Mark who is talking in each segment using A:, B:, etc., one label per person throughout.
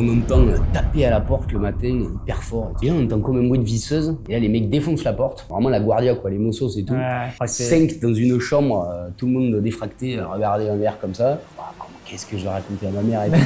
A: on entend taper à la porte le matin hyper fort. Et là, on entend comme un bruit de visseuse. Et là, les mecs défoncent la porte. Vraiment la guardia, quoi, les mossos et tout. 5 dans une chambre, tout le monde défracté, regarder un verre comme ça. Qu'est-ce que je vais raconter à ma mère et tout.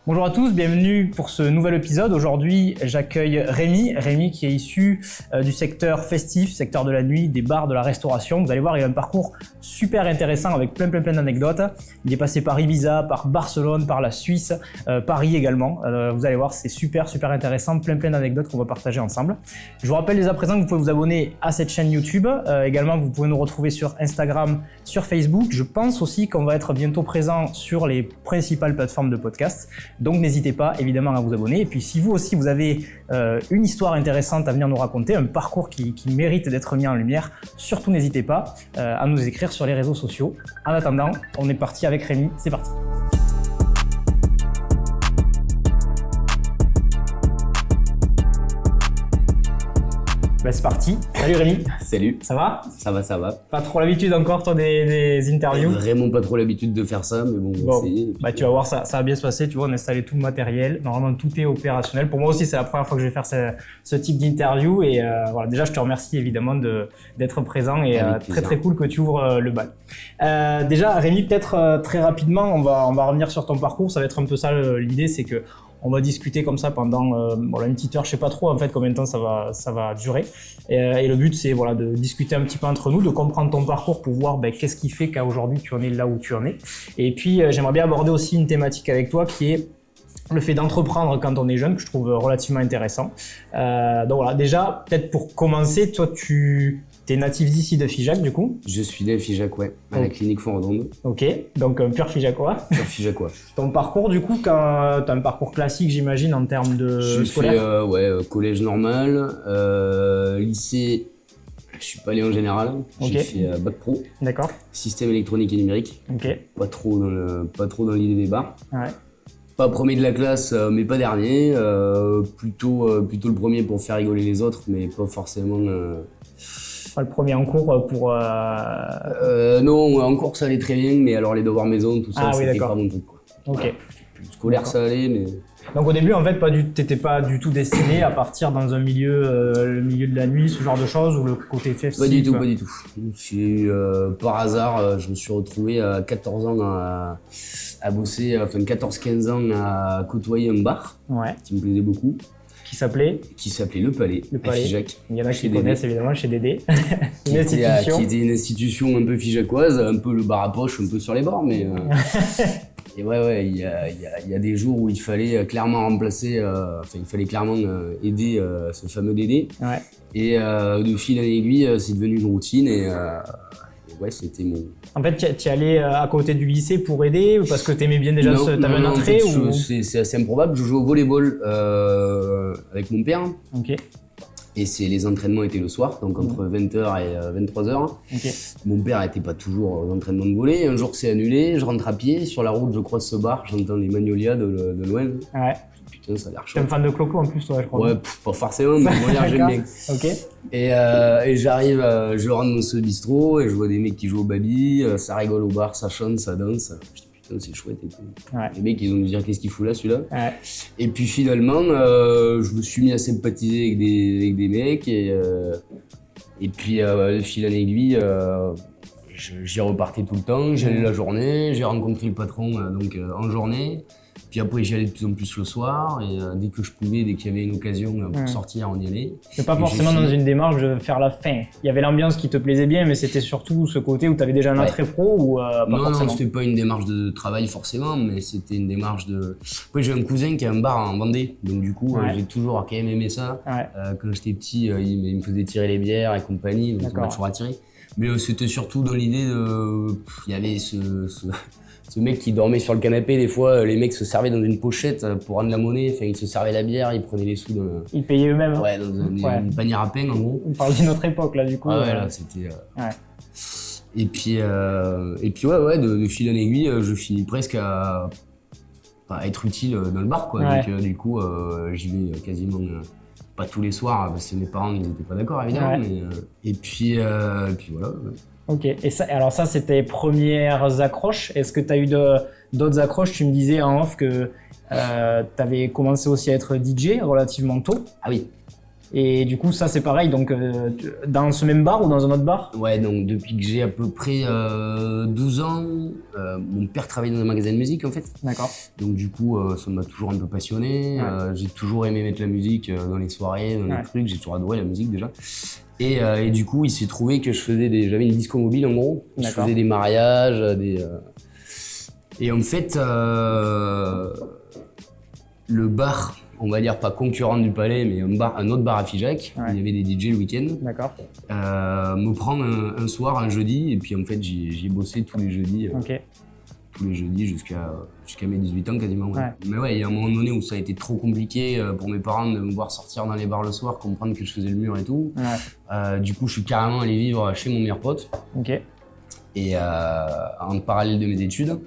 B: Bonjour à tous, bienvenue pour ce nouvel épisode. Aujourd'hui, j'accueille Rémi qui est issu du secteur festif, secteur de la nuit, des bars, de la restauration. Vous allez voir, il a un parcours super intéressant avec plein d'anecdotes. Il est passé par Ibiza, par Barcelone, par la Suisse, Paris également. Vous allez voir, c'est super intéressant, plein d'anecdotes qu'on va partager ensemble. Je vous rappelle dès à présent que vous pouvez vous abonner à cette chaîne YouTube. Également, vous pouvez nous retrouver sur Instagram, sur Facebook. Je pense aussi qu'on va être bientôt présent sur les principales plateformes de podcast. Donc n'hésitez pas évidemment à vous abonner. Et puis si vous aussi vous avez une histoire intéressante à venir nous raconter, un parcours qui mérite d'être mis en lumière, surtout n'hésitez pas à nous écrire sur les réseaux sociaux. En attendant, on est parti avec Rémi, c'est parti. Ben c'est parti. Salut Rémi.
A: Salut.
B: Ça va ?
A: Ça va.
B: Pas trop l'habitude encore toi des interviews ?
A: Vraiment pas trop l'habitude de faire ça, mais bon, on va essayer.
B: Bah tu vas voir, ça va bien se passer. Tu vois, on a installé tout le matériel. Normalement, tout est opérationnel. Pour moi aussi, c'est la première fois que je vais faire ce type d'interview. Et voilà, déjà, je te remercie évidemment d'être présent et très cool que tu ouvres le bal. Déjà, Rémi, peut-être très rapidement, on va revenir sur ton parcours. Ça va être un peu ça l'idée, c'est que on va discuter comme ça pendant une petite heure, je sais pas trop en fait combien de temps ça va durer. Et le but c'est de discuter un petit peu entre nous, de comprendre ton parcours pour voir qu'est-ce qui fait qu'aujourd'hui tu en es là où tu en es. Et puis j'aimerais bien aborder aussi une thématique avec toi qui est le fait d'entreprendre quand on est jeune, que je trouve relativement intéressant. Donc voilà, déjà peut-être pour commencer, toi t'es natif d'ici de Figeac du coup ?
A: Je suis né à Figeac, ouais, à la clinique Font-Redonde.
B: Ok, donc pur Figeacois.
A: Pur Figeacois.
B: Ton parcours du coup, t'as un parcours classique j'imagine en termes de scolaire ?
A: J'ai fait collège normal, lycée, je suis pas allé en général, J'ai fait bac pro. D'accord. Système électronique et numérique.
B: Ok.
A: Pas trop dans l'idée des bars.
B: Ouais.
A: Pas premier de la classe, mais pas dernier. Plutôt le premier pour faire rigoler les autres, mais pas forcément.
B: Pas le premier en cours pour.
A: Non, en cours ça allait très bien, mais alors les devoirs maison, tout ça, c'était pas mon truc, quoi.
B: Ok.
A: Voilà. Scolaire ça allait, mais.
B: Donc au début en fait t'étais pas du tout destiné à partir dans un milieu, le milieu de la nuit, ce genre de choses, ou le côté festif?
A: Pas du tout. J'ai eu, par hasard, je me suis retrouvé à 14 ans à bosser, 14-15 ans à côtoyer un bar qui me plaisait beaucoup.
B: Qui s'appelait
A: Le Palais, à Figeac.
B: Il y en a qui connaissent évidemment chez Dédé.
A: Qui était une institution un peu figeacoise, un peu le bar à poche, un peu sur les bords, mais... Et il y a des jours où il fallait clairement remplacer, il fallait clairement aider ce fameux Dédé. Ouais. Et de fil en aiguille, c'est devenu une routine et c'était mon... En
B: fait, tu es allé à côté du lycée pour aider ou parce que tu aimais bien déjà t'avais un entrée ou...
A: C'est assez improbable. Je jouais au volleyball avec mon père.
B: Ok.
A: Et les entraînements étaient le soir, donc entre 20h et 23h. Okay. Mon père n'était pas toujours aux entraînements de volley. Un jour, c'est annulé. Je rentre à pied. Sur la route, je croise ce bar. J'entends les Magnolias de loin. Ouais. Putain, ça a l'air chaud.
B: T'es un fan de Clo-Clo en plus, toi, je crois.
A: Ouais, pas forcément, mais bon, j'aime bien.
B: Ok.
A: Et j'arrive, je rentre dans ce bistrot et je vois des mecs qui jouent au baby. Ça rigole au bar, ça chante, ça danse. C'est chouette et tout. Ouais. Les mecs, ils ont dû dire qu'est-ce qu'il fout là, celui-là. Ouais. Et puis finalement, je me suis mis à sympathiser avec des mecs et puis de fil en aiguille, j'y repartais tout le temps. J'allais la journée, j'ai rencontré le patron en journée. Puis après, j'y allais de plus en plus le soir et dès que je pouvais, dès qu'il y avait une occasion pour sortir, on y allait.
B: C'est pas forcément dans une démarche de faire la fin. Il y avait l'ambiance qui te plaisait bien, mais c'était surtout ce côté où tu avais déjà un entrée pro ou pas forcément?
A: Non, c'était pas une démarche de travail forcément, mais c'était une démarche de... Après, j'ai un cousin qui a un bar en Vendée, donc du coup, j'ai toujours quand même aimé ça. Ouais. Quand j'étais petit, il me faisait tirer les bières et compagnie, donc ça m'a toujours attiré. Mais c'était surtout dans l'idée de... Il y avait ce mec qui dormait sur le canapé, des fois, les mecs se servaient dans une pochette pour rendre la monnaie, enfin ils se servaient la bière, ils prenaient les sous dans...
B: Ils payaient eux-mêmes.
A: Ouais, dans une panière à pain en gros.
B: On parle d'une autre époque là du coup.
A: Ah ouais, là c'était... Et puis de fil en aiguille, je finis presque à être utile dans le bar quoi. Ouais. Donc du coup, j'y vais quasiment... pas tous les soirs, parce que mes parents ils n'étaient pas d'accord évidemment, mais, et puis voilà.
B: Ok, et ça c'est tes premières accroches. Est-ce que tu as eu d'autres accroches? Tu me disais en off que tu avais commencé aussi à être DJ relativement tôt.
A: Ah oui.
B: Et du coup, ça c'est pareil, donc dans ce même bar ou dans un autre bar?
A: Ouais, donc depuis que j'ai à peu près 12 ans, mon père travaillait dans un magasin de musique en fait.
B: D'accord.
A: Donc du coup, ça m'a toujours un peu passionné. J'ai toujours aimé mettre la musique dans les soirées, dans les trucs. J'ai toujours adoré la musique déjà. Et du coup, il s'est trouvé que j'avais une disco mobile en gros. Je faisais des mariages, et en fait, le bar, on va dire pas concurrent du Palais, mais un autre bar à Figeac, il y avait des DJ le week-end.
B: D'accord.
A: Me prend un soir, un jeudi, et puis en fait j'y ai bossé tous les jeudis. Tous les jeudis jusqu'à mes 18 ans quasiment. Ouais. Mais ouais, il y a un moment donné où ça a été trop compliqué pour mes parents de me voir sortir dans les bars le soir, comprendre que je faisais le mur et tout. Du coup, je suis carrément allé vivre chez mon meilleur pote. Et en parallèle de mes études.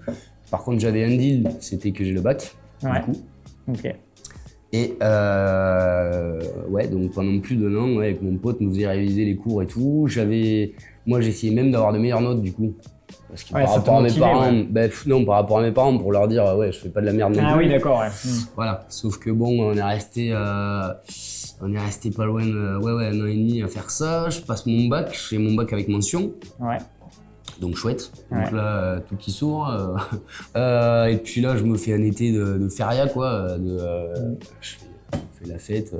A: Par contre, j'avais un deal, c'était que j'ai le bac. Du coup. Et ouais, donc pendant plus d'un an, avec mon pote, nous faisait réviser les cours et tout. Moi, j'essayais même d'avoir de meilleures notes du coup. Parce que par rapport à mes parents, non, par rapport à mes parents, pour leur dire, ouais, je fais pas de la merde non plus.
B: Ah oui, d'accord, ouais.
A: Voilà, sauf que bon, on est resté pas loin de, un an et demi à faire ça. Je passe mon bac, je fais mon bac avec mention. Donc chouette, donc là, tout qui s'ouvre. Et puis là, je me fais un été de feria, quoi. Je fais la fête,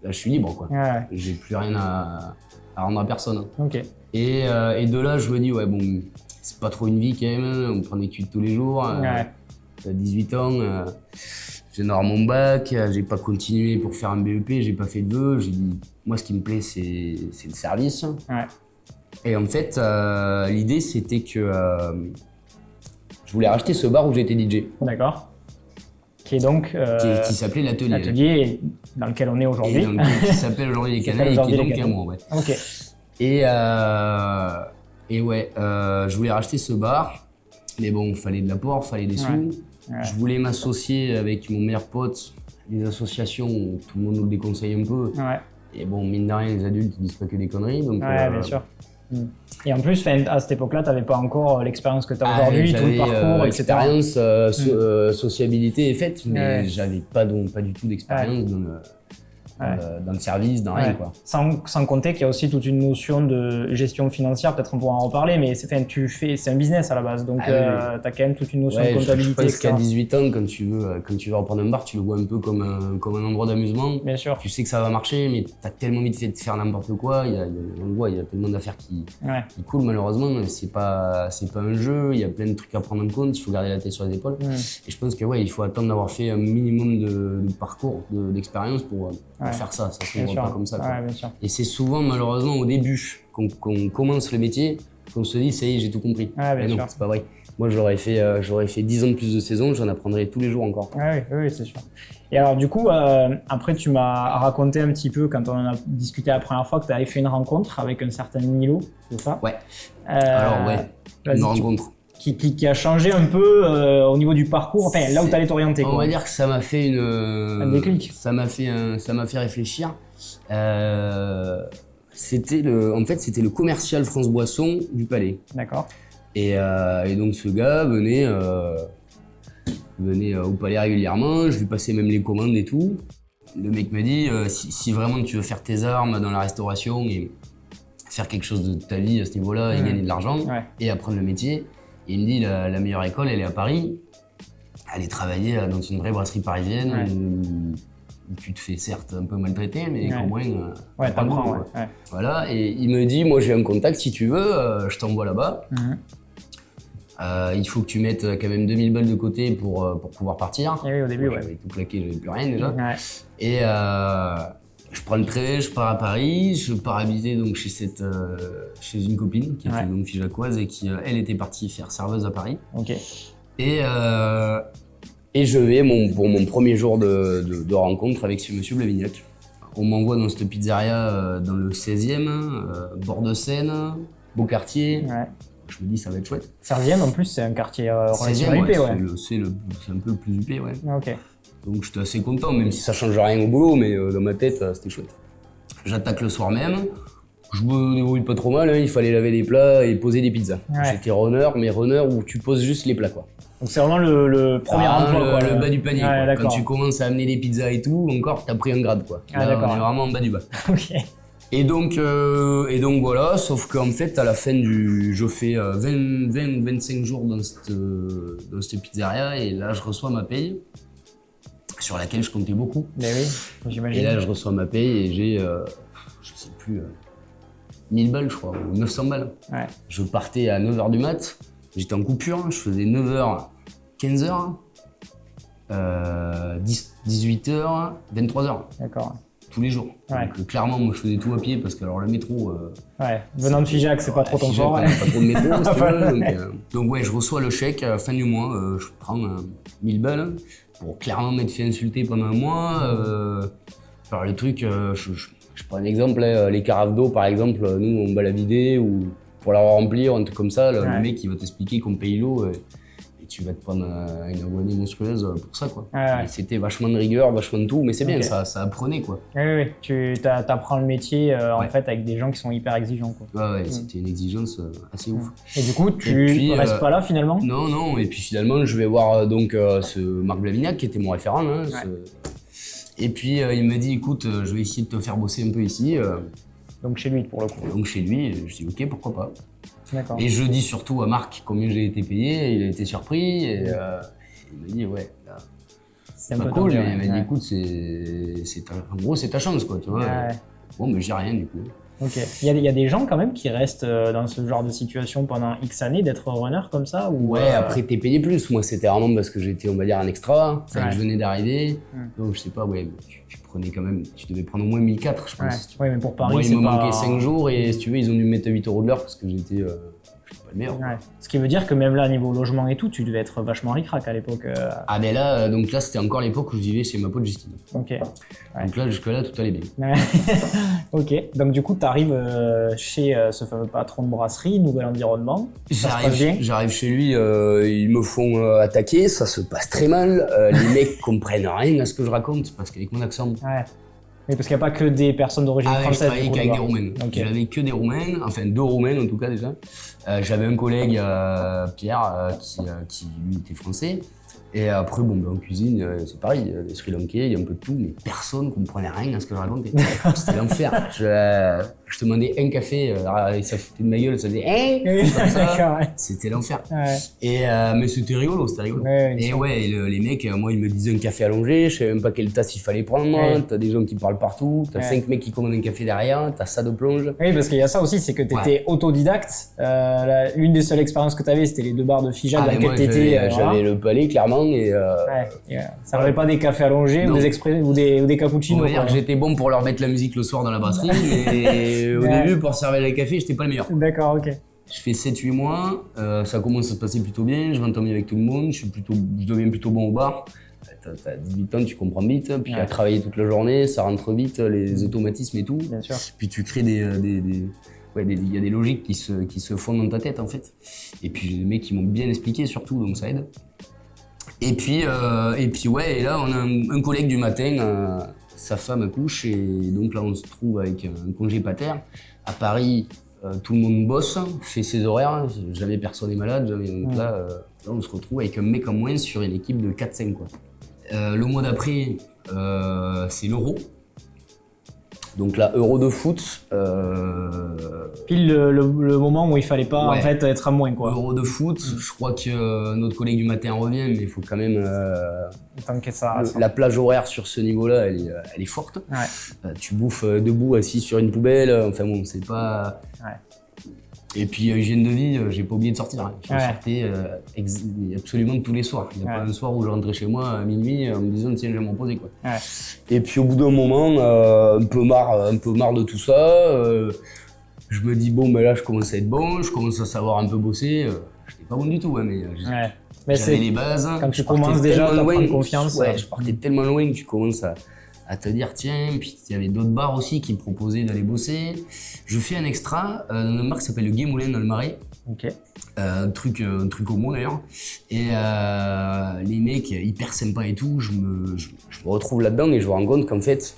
A: là, je suis libre, quoi. J'ai plus rien à rendre à personne. Et de là, je me dis, ouais, bon, c'est pas trop une vie quand même, on prend des cuites tous les jours. T'as 18 ans, j'ai d'avoir mon bac, j'ai pas continué pour faire un BEP, j'ai pas fait de vœux. J'ai dit, moi, ce qui me plaît, c'est le service. Et en fait, l'idée, c'était que je voulais racheter ce bar où j'étais DJ.
B: D'accord. Qui est donc...
A: qui s'appelait l'Atelier.
B: L'Atelier dans lequel on est aujourd'hui.
A: Qui s'appelle aujourd'hui Les Canals et qui est donc à moi. Et ouais, je voulais racheter ce bar, mais bon, il fallait de l'apport, il fallait des sous. Je voulais m'associer avec mon meilleur pote, des associations, tout le monde nous le déconseille un peu. Et bon, mine de rien, les adultes ils disent pas que des conneries. Donc,
B: bien sûr. Et en plus, à cette époque-là, tu n'avais pas encore l'expérience que tu as aujourd'hui, tout le parcours, etc.
A: L'expérience, sociabilité est faite, mais j'avais pas du tout d'expérience dans le service, dans rien, quoi.
B: Sans compter qu'il y a aussi toute une notion de gestion financière, peut-être on pourra en reparler, mais c'est un business à la base, donc tu as quand même toute une notion de comptabilité.
A: Je pense qu'à 18 ans, quand tu veux reprendre un bar, tu le vois un peu comme un endroit d'amusement.
B: Bien sûr.
A: Tu sais que ça va marcher, mais tu as tellement envie de faire n'importe quoi. Il y a tellement d'affaires qui coulent malheureusement. C'est pas un jeu, il y a plein de trucs à prendre en compte, il faut garder la tête sur les épaules. Et je pense que il faut attendre d'avoir fait un minimum de parcours, d'expérience pour faire ça se fait pas comme ça. Et c'est souvent malheureusement au début qu'on commence le métier, qu'on se dit ça y est, j'ai tout compris. Mais non, c'est pas vrai. Moi j'aurais fait 10 ans de plus de saison, j'en apprendrais tous les jours encore.
B: Oui, c'est sûr. Et alors du coup, après tu m'as raconté un petit peu quand on en a discuté la première fois que tu avais fait une rencontre avec un certain Nilo, c'est ça? Une
A: rencontre.
B: Qui a changé un peu au niveau du parcours, enfin là où tu allais t'orienter.
A: On va dire que ça m'a fait
B: un déclic.
A: Ça m'a fait réfléchir. C'était le commercial France Boisson du Palais.
B: D'accord.
A: Et donc ce gars venait au Palais régulièrement, je lui passais même les commandes et tout. Le mec me dit si vraiment tu veux faire tes armes dans la restauration et faire quelque chose de ta vie à ce niveau-là et gagner de l'argent et apprendre le métier, il me dit la meilleure école, elle est à Paris. Aller travailler dans une vraie brasserie parisienne où tu te fais certes un peu maltraiter, mais qu'au moins t'apprends. Voilà, et il me dit moi j'ai un contact si tu veux, je t'envoie là-bas. Il faut que tu mettes quand même 2000 balles de côté pour pouvoir partir.
B: Et oui, au début,
A: j'avais tout claqué, j'avais plus rien déjà. Et je prends le train, je pars à Paris, je pars habiter donc chez une copine qui était donc figeacoise et qui elle était partie faire serveuse à Paris. Et je vais pour mon premier jour de rencontre avec ce monsieur Blavignac. On m'envoie dans cette pizzeria dans le 16e, bord de Seine, beau quartier. Je me dis ça va être chouette.
B: 16e en plus c'est un quartier relativement huppé.
A: C'est un peu le plus huppé, Donc j'étais assez content, même si ça change rien au boulot, mais dans ma tête c'était chouette. J'attaque le soir même, Je me débrouille pas trop mal, hein. Il fallait laver les plats et poser des pizzas. Ouais. J'étais runner, mais runner où tu poses juste les plats, quoi.
B: Donc c'est vraiment le premier emploi,
A: le bas du panier, quoi. Quand tu commences à amener des pizzas et tout, encore, t'as pris un grade, quoi. Là, on est vraiment en bas du bas.
B: Ok.
A: Et donc voilà, sauf qu'en fait, à la fin je fais 20-25 jours dans cette pizzeria, et là, je reçois ma paye, sur laquelle je comptais beaucoup.
B: Mais oui, j'imagine.
A: Et là, je reçois ma paye et j'ai, je sais plus, 1000 balles, je crois, ou 900 balles. Ouais. Je partais à 9h du mat, j'étais en coupure, je faisais 9h, 15h, 18h, 23h.
B: D'accord.
A: Tous les jours. Ouais. Donc clairement, moi je faisais tout à pied parce que alors le métro.
B: Ouais. Venant de Figeac, c'est pas trop ton fort.
A: Ouais. Pas trop de métro, si tu veux, donc ouais, je reçois le chèque à la fin du mois. Je prends 1000 balles pour clairement m'être fait insulter pendant un mois. Alors le truc, je prends un exemple, les carafes d'eau par exemple, nous on va la vider ou pour la remplir, un truc comme ça. Là, le mec il va t'expliquer qu'on paye l'eau. Tu vas te prendre une agonie monstrueuse pour ça, quoi. Ouais. C'était vachement de rigueur, vachement de tout, mais c'est bien, ça apprenait, quoi.
B: Oui, tu apprends le métier en fait avec des gens qui sont hyper exigeants, quoi.
A: Ouais, c'était une exigence assez ouf.
B: Et du coup, tu restes pas là finalement?
A: Non, et puis finalement, je vais voir donc ce Marc Blavignac qui était mon référent, hein, et puis il me dit, écoute, je vais essayer de te faire bosser un peu ici.
B: Donc chez lui, pour le coup.
A: Donc chez lui, je dis ok, pourquoi pas. Et je dis surtout à Marc combien j'ai été payé, il a été surpris et il m'a dit ouais, là, c'est pas cool, mais il m'a dit écoute, en gros c'est ta chance, quoi, tu vois. Ouais. Bon, mais j'ai rien du coup.
B: Ok. Il y a des gens quand même qui restent dans ce genre de situation pendant X années, d'être runner comme ça ou
A: Ouais, après t'es payé plus. Moi c'était vraiment parce que j'étais, on va dire, un extra, c'est que je venais d'arriver. Donc je sais pas, tu prenais quand même, tu devais prendre au moins 1004, je pense.
B: Ouais, mais pour Paris,
A: moi, il me manquait 5 jours et si tu veux, ils ont dû me mettre 8 € de l'heure parce que j'étais pas le meilleur. Ouais.
B: Ce qui veut dire que même là, niveau logement et tout, tu devais être vachement ric-rac à l'époque.
A: Ah ben là, donc là c'était encore l'époque où je vivais chez ma pote Justine.
B: Ok. Ouais.
A: Donc là, jusque-là, tout allait bien.
B: Ok, donc du coup, tu arrives chez ce fameux patron de brasserie, nouvel environnement.
A: J'arrive chez lui, ils me font attaquer, ça se passe très mal. Les mecs comprennent rien à ce que je raconte parce qu'avec mon accent.
B: Ouais. Oui, parce qu'il n'y a pas que des personnes d'origine française.
A: Je travaillais qu'avec des Roumaines. Okay. J'avais que des Roumaines, enfin 2 Roumaines en tout cas déjà. J'avais un collègue, Pierre, qui lui était français. Et après, en cuisine, c'est pareil, des Sri Lankais, il y a un peu de tout, mais personne ne comprenait rien à ce que je racontais. C'était l'enfer. Je demandais un café, et ça foutait de ma gueule, ça faisait comme ça. C'était l'enfer. Ouais. Mais c'était rigolo. Ouais, et les mecs, moi, ils me disaient un café allongé, je savais même pas quelle tasse il fallait prendre. Ouais. T'as des gens qui parlent partout, t'as 5 mecs qui commandent un café derrière, t'as ça de plonge.
B: Oui, parce qu'il y a ça aussi, c'est que t'étais autodidacte. L'une des seules expériences que t'avais, c'était les 2 bars de Figeac dans lesquels t'étais.
A: J'avais le palais, clairement.
B: Ça n'avait pas des cafés allongés ou des cappuccinos.
A: On va dire que j'étais bon pour leur mettre la musique le soir dans la brasserie, mais au début, pour servir les cafés, j'étais pas le meilleur.
B: D'accord, ok.
A: Je fais 7-8 mois, ça commence à se passer plutôt bien, je m'entends bien avec tout le monde, je deviens plutôt bon au bar. T'as 18 ans, tu comprends vite, puis à travailler toute la journée, ça rentre vite, les automatismes et tout.
B: Bien sûr.
A: Puis tu crées il y a des logiques qui se font dans ta tête en fait. Et puis les mecs qui m'ont bien expliqué surtout, donc ça aide. Et puis et là on a un collègue du matin, sa femme accouche et donc là on se trouve avec un congé pater. À Paris, tout le monde bosse, fait ses horaires, jamais personne n'est malade, donc là on se retrouve avec un mec en moins sur une équipe de 4-5 quoi. Le mois d'après, c'est l'Euro. Donc là, Euro de foot.
B: Pile le moment où il fallait pas en fait être à moins quoi.
A: Euro de foot, je crois que notre collègue du matin revient, mais il faut quand même. La plage horaire sur ce niveau-là, elle est forte. Ouais. Tu bouffes debout, assis sur une poubelle. Enfin bon, c'est pas. Ouais. Et puis hygiène de vie, j'ai pas oublié de sortir. Je sortais absolument tous les soirs. Il n'y a pas un soir où je rentrais chez moi à minuit en me disant tiens, je vais me reposer quoi. Ouais. Et puis au bout d'un moment, un peu marre de tout ça. Je me dis bon, là je commence à être bon, je commence à savoir un peu bosser. J'étais pas bon du tout, mais j'avais les bases.
B: Quand tu commences déjà à prendre confiance.
A: Je partais tellement loin que tu commences à te dire tiens, puis il y avait d'autres bars aussi qui me proposaient d'aller bosser. Je fais un extra dans un bar qui s'appelle le Gué Moulin dans le Marais.
B: Okay.
A: Un truc homo d'ailleurs. Et les mecs hyper sympas et tout, je me retrouve là-dedans et je me rends compte qu'en fait,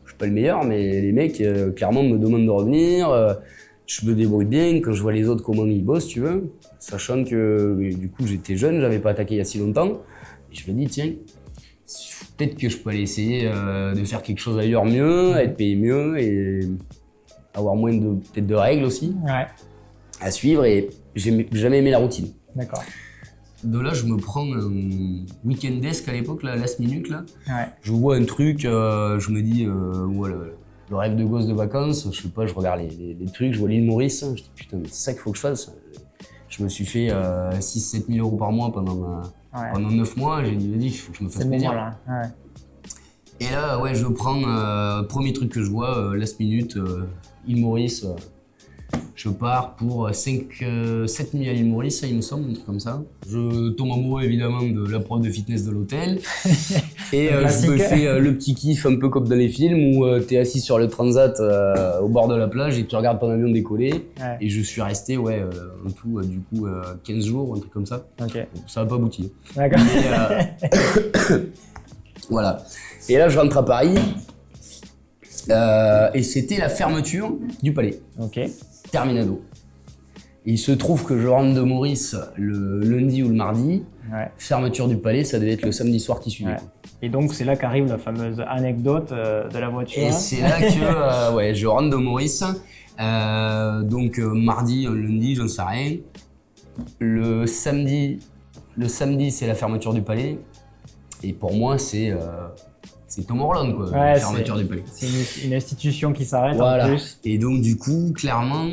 A: je pas le meilleur, mais les mecs, clairement, me demandent de revenir. Je me débrouille bien quand je vois les autres comment ils bossent, tu veux. Sachant que, du coup, j'étais jeune, j'avais pas attaqué il y a si longtemps. Et je me dis, tiens, peut-être que je peux aller essayer de faire quelque chose ailleurs mieux, être payé mieux et avoir moins peut-être de règles aussi à suivre. Et j'ai jamais aimé la routine.
B: D'accord.
A: De là, je me prends un week-end desk à l'époque, là, last minute, là. Je vois un truc, je me dis, voilà, le rêve de gosse de vacances, je sais pas, je regarde les trucs, je vois l'île Maurice, je dis putain, mais c'est ça qu'il faut que je fasse. Je me suis fait 6-7 000 euros par mois pendant 9 mois, j'ai dit, vas-y, il faut que je me fasse plaisir. Et là, je prends, premier truc que je vois, last minute, île Maurice. Je pars pour 7 nuits à l'île Maurice, il me semble, un truc comme ça. Je tombe amoureux évidemment de la prof de fitness de l'hôtel. Et je me fais le petit kiff un peu comme dans les films où t'es assis sur le transat au bord de la plage et tu regardes ton avion décoller. Et je suis resté, en tout, du coup, 15 jours, un truc comme ça. Bon, ça n'a pas abouti.
B: D'accord.
A: Voilà. Et là, je rentre à Paris. Et c'était la fermeture du Palais. Terminado. Et il se trouve que je rentre de Maurice le lundi ou le mardi. Fermeture du Palais, ça devait être le samedi soir qui suivait.
B: Et donc c'est là qu'arrive la fameuse anecdote de la voiture.
A: Et c'est là que je rentre de Maurice. Donc mardi, lundi, j'en sais rien. Le samedi, c'est la fermeture du Palais. Et pour moi, c'est Tomorrowland, quoi, la fermeture du Palais.
B: C'est une institution qui s'arrête en plus.
A: Et donc, du coup, clairement,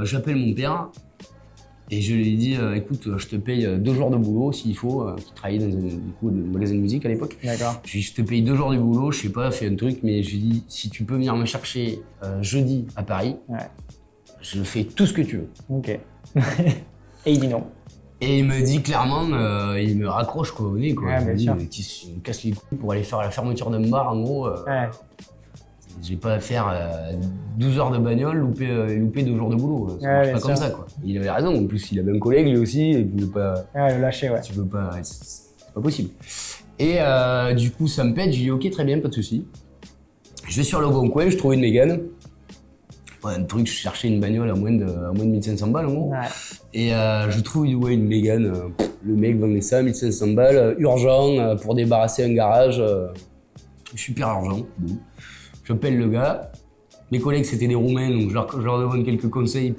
A: j'appelle mon père et je lui dis écoute, je te paye 2 jours de boulot s'il faut, qui travaillait dans un magasin de musique à l'époque.
B: D'accord.
A: Je lui dis je te paye 2 jours de boulot, je sais pas, fais un truc, mais je lui dis si tu peux venir me chercher jeudi à Paris, je fais tout ce que tu veux.
B: Et il dit non.
A: Et il me dit clairement, il me raccroche quoi, au nez quoi.
B: Bien sûr.
A: Il me casse les couilles pour aller faire la fermeture d'un bar en gros. J'ai pas à faire 12 heures de bagnole, louper 2 jours de boulot. Ça marche pas comme ça quoi. Il avait raison, en plus il avait un collègue lui aussi, et il pouvait pas.
B: Le lâcher,
A: Tu peux pas, c'est pas possible. Et du coup ça me pète, je dis ok très bien, pas de souci. Je vais sur le bon coin, je trouve une Mégane. Un truc, je cherchais une bagnole à moins de 1500 balles en gros. Et je trouve une Mégane, le mec vendait ça, 1500 balles, urgent, pour débarrasser un garage, super urgent. Bon. J'appelle le gars, mes collègues c'était des Roumains, donc je leur demande quelques conseils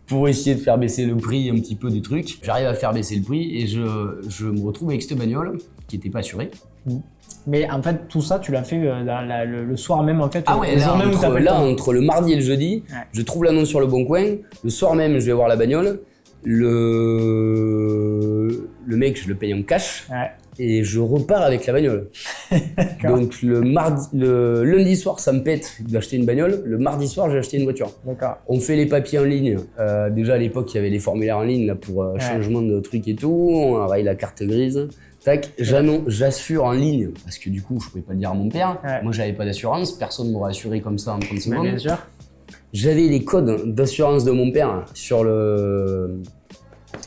A: pour essayer de faire baisser le prix un petit peu des trucs. J'arrive à faire baisser le prix et je me retrouve avec cette bagnole qui n'était pas assurée.
B: Mais en fait, tout ça, tu l'as fait le soir même, en fait.
A: Entre le mardi et le jeudi, je trouve l'annonce sur le Bon Coin. Le soir même, je vais voir la bagnole. Le mec, je le paye en cash. Et je repars avec la bagnole. Donc le lundi soir, ça me pète d'acheter une bagnole. Le mardi soir, j'ai acheté une voiture. On fait les papiers en ligne. Déjà à l'époque, il y avait les formulaires en ligne là, pour changement de trucs et tout. On envoie la carte grise. Tac, j'assure en ligne, parce que du coup, je pouvais pas le dire à mon père. Moi, j'avais pas d'assurance, personne m'aurait assuré comme ça en 30 secondes.
B: Bien sûr.
A: J'avais les codes d'assurance de mon père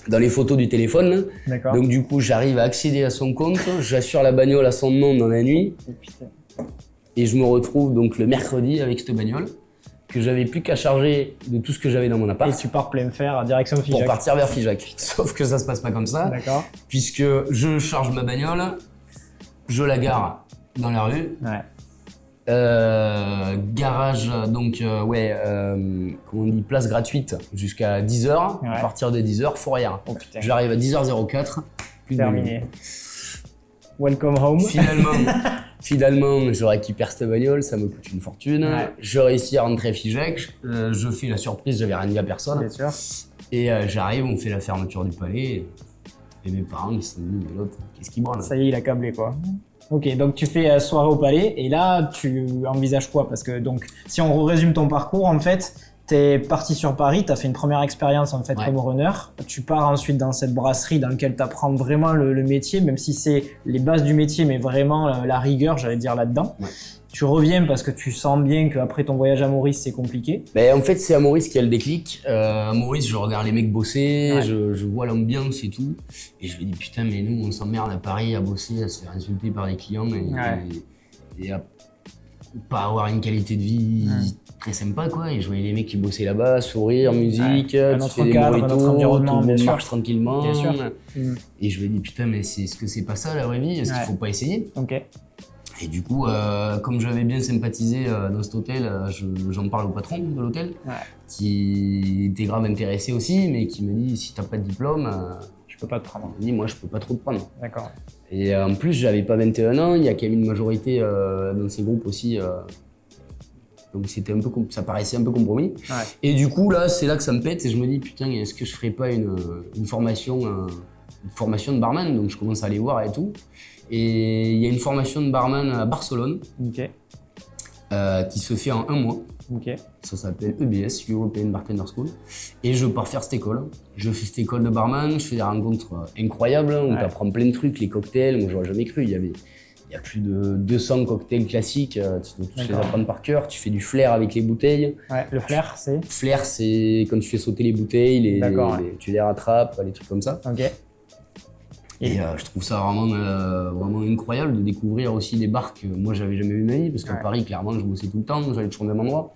A: dans les photos du téléphone. Donc du coup, j'arrive à accéder à son compte, j'assure la bagnole à son nom dans la nuit. Et je me retrouve donc le mercredi avec cette bagnole que j'avais plus qu'à charger de tout ce que j'avais dans mon appart.
B: Et tu pars plein fer, direction Figeac.
A: Pour partir vers Figeac. Sauf que ça se passe pas comme ça. Puisque je charge ma bagnole, je la gare dans la rue. Garage, donc, comment on dit, place gratuite jusqu'à 10h. À partir de 10h, fourrière. J'arrive à 10h04.
B: Terminé. Welcome home.
A: Finalement, je récupère cette bagnole, ça me coûte une fortune. Je réussis à rentrer à Figeac. Je fais la surprise, j'avais rien dit à personne.
B: Bien sûr.
A: Et j'arrive, on fait la fermeture du Palais. Et mes parents, ils se sont dit, mais l'autre, qu'est-ce qu'il branle?
B: Ça y est, il a câblé quoi. Ok, donc tu fais soirée au Palais et là, tu envisages quoi? Parce que donc, si on résume ton parcours, en fait, t'es parti sur Paris, t'as fait une première expérience en fait comme runner. Tu pars ensuite dans cette brasserie dans laquelle t'apprends vraiment le métier, même si c'est les bases du métier, mais vraiment la rigueur, j'allais dire là-dedans. Tu reviens parce que tu sens bien qu'après ton voyage à Maurice, c'est compliqué.
A: En fait, c'est à Maurice qu'il y a le déclic. À Maurice, je regarde les mecs bosser, je vois l'ambiance et tout. Et je me dis, putain, mais nous, on s'emmerde à Paris à bosser, à se faire insulter par les clients. pas avoir une qualité de vie très sympa, quoi. Et je voyais les mecs qui bossaient là-bas, sourire, musique, tu fais des
B: cadre,
A: mojitos,
B: notre environnement,
A: tout le monde
B: bien
A: marche
B: sûr.
A: tranquillement.
B: Bien sûr.
A: Et je me dis, putain, mais est-ce que c'est pas ça la vraie vie? Est-ce qu'il faut pas essayer?
B: Ok.
A: Et du coup, comme j'avais bien sympathisé dans cet hôtel, j'en parle au patron de l'hôtel, qui était grave intéressé aussi, mais qui me dit, si t'as pas de diplôme,
B: je peux pas te prendre.
A: Il me dit, moi je peux pas trop te prendre.
B: D'accord.
A: Et en plus, j'avais pas 21 ans, il y a quand même une majorité dans ces groupes aussi. Donc c'était un peu, ça paraissait un peu compromis. Et du coup, là, c'est là que ça me pète et je me dis, putain, est-ce que je ferais pas une formation de barman? Donc je commence à aller voir et tout. Et il y a une formation de barman à Barcelone qui se fait en 1 mois. Ça s'appelle EBS, European Bartender School. Et je pars faire cette école. Je fais cette école de barman, je fais des rencontres incroyables, on t'apprend plein de trucs, les cocktails, moi j'aurais jamais cru. Il y a plus de 200 cocktails classiques, tu dois tous les apprendre par cœur. Tu fais du flair avec les bouteilles.
B: Le flair, c'est
A: Flair, c'est quand tu fais sauter les bouteilles, tu les rattrapes, les trucs comme ça. Et je trouve ça vraiment incroyable de découvrir aussi des bars que moi j'avais jamais vu de ma vie, parce qu'à Paris, clairement, je bossais tout le temps, j'allais toujours au même endroit.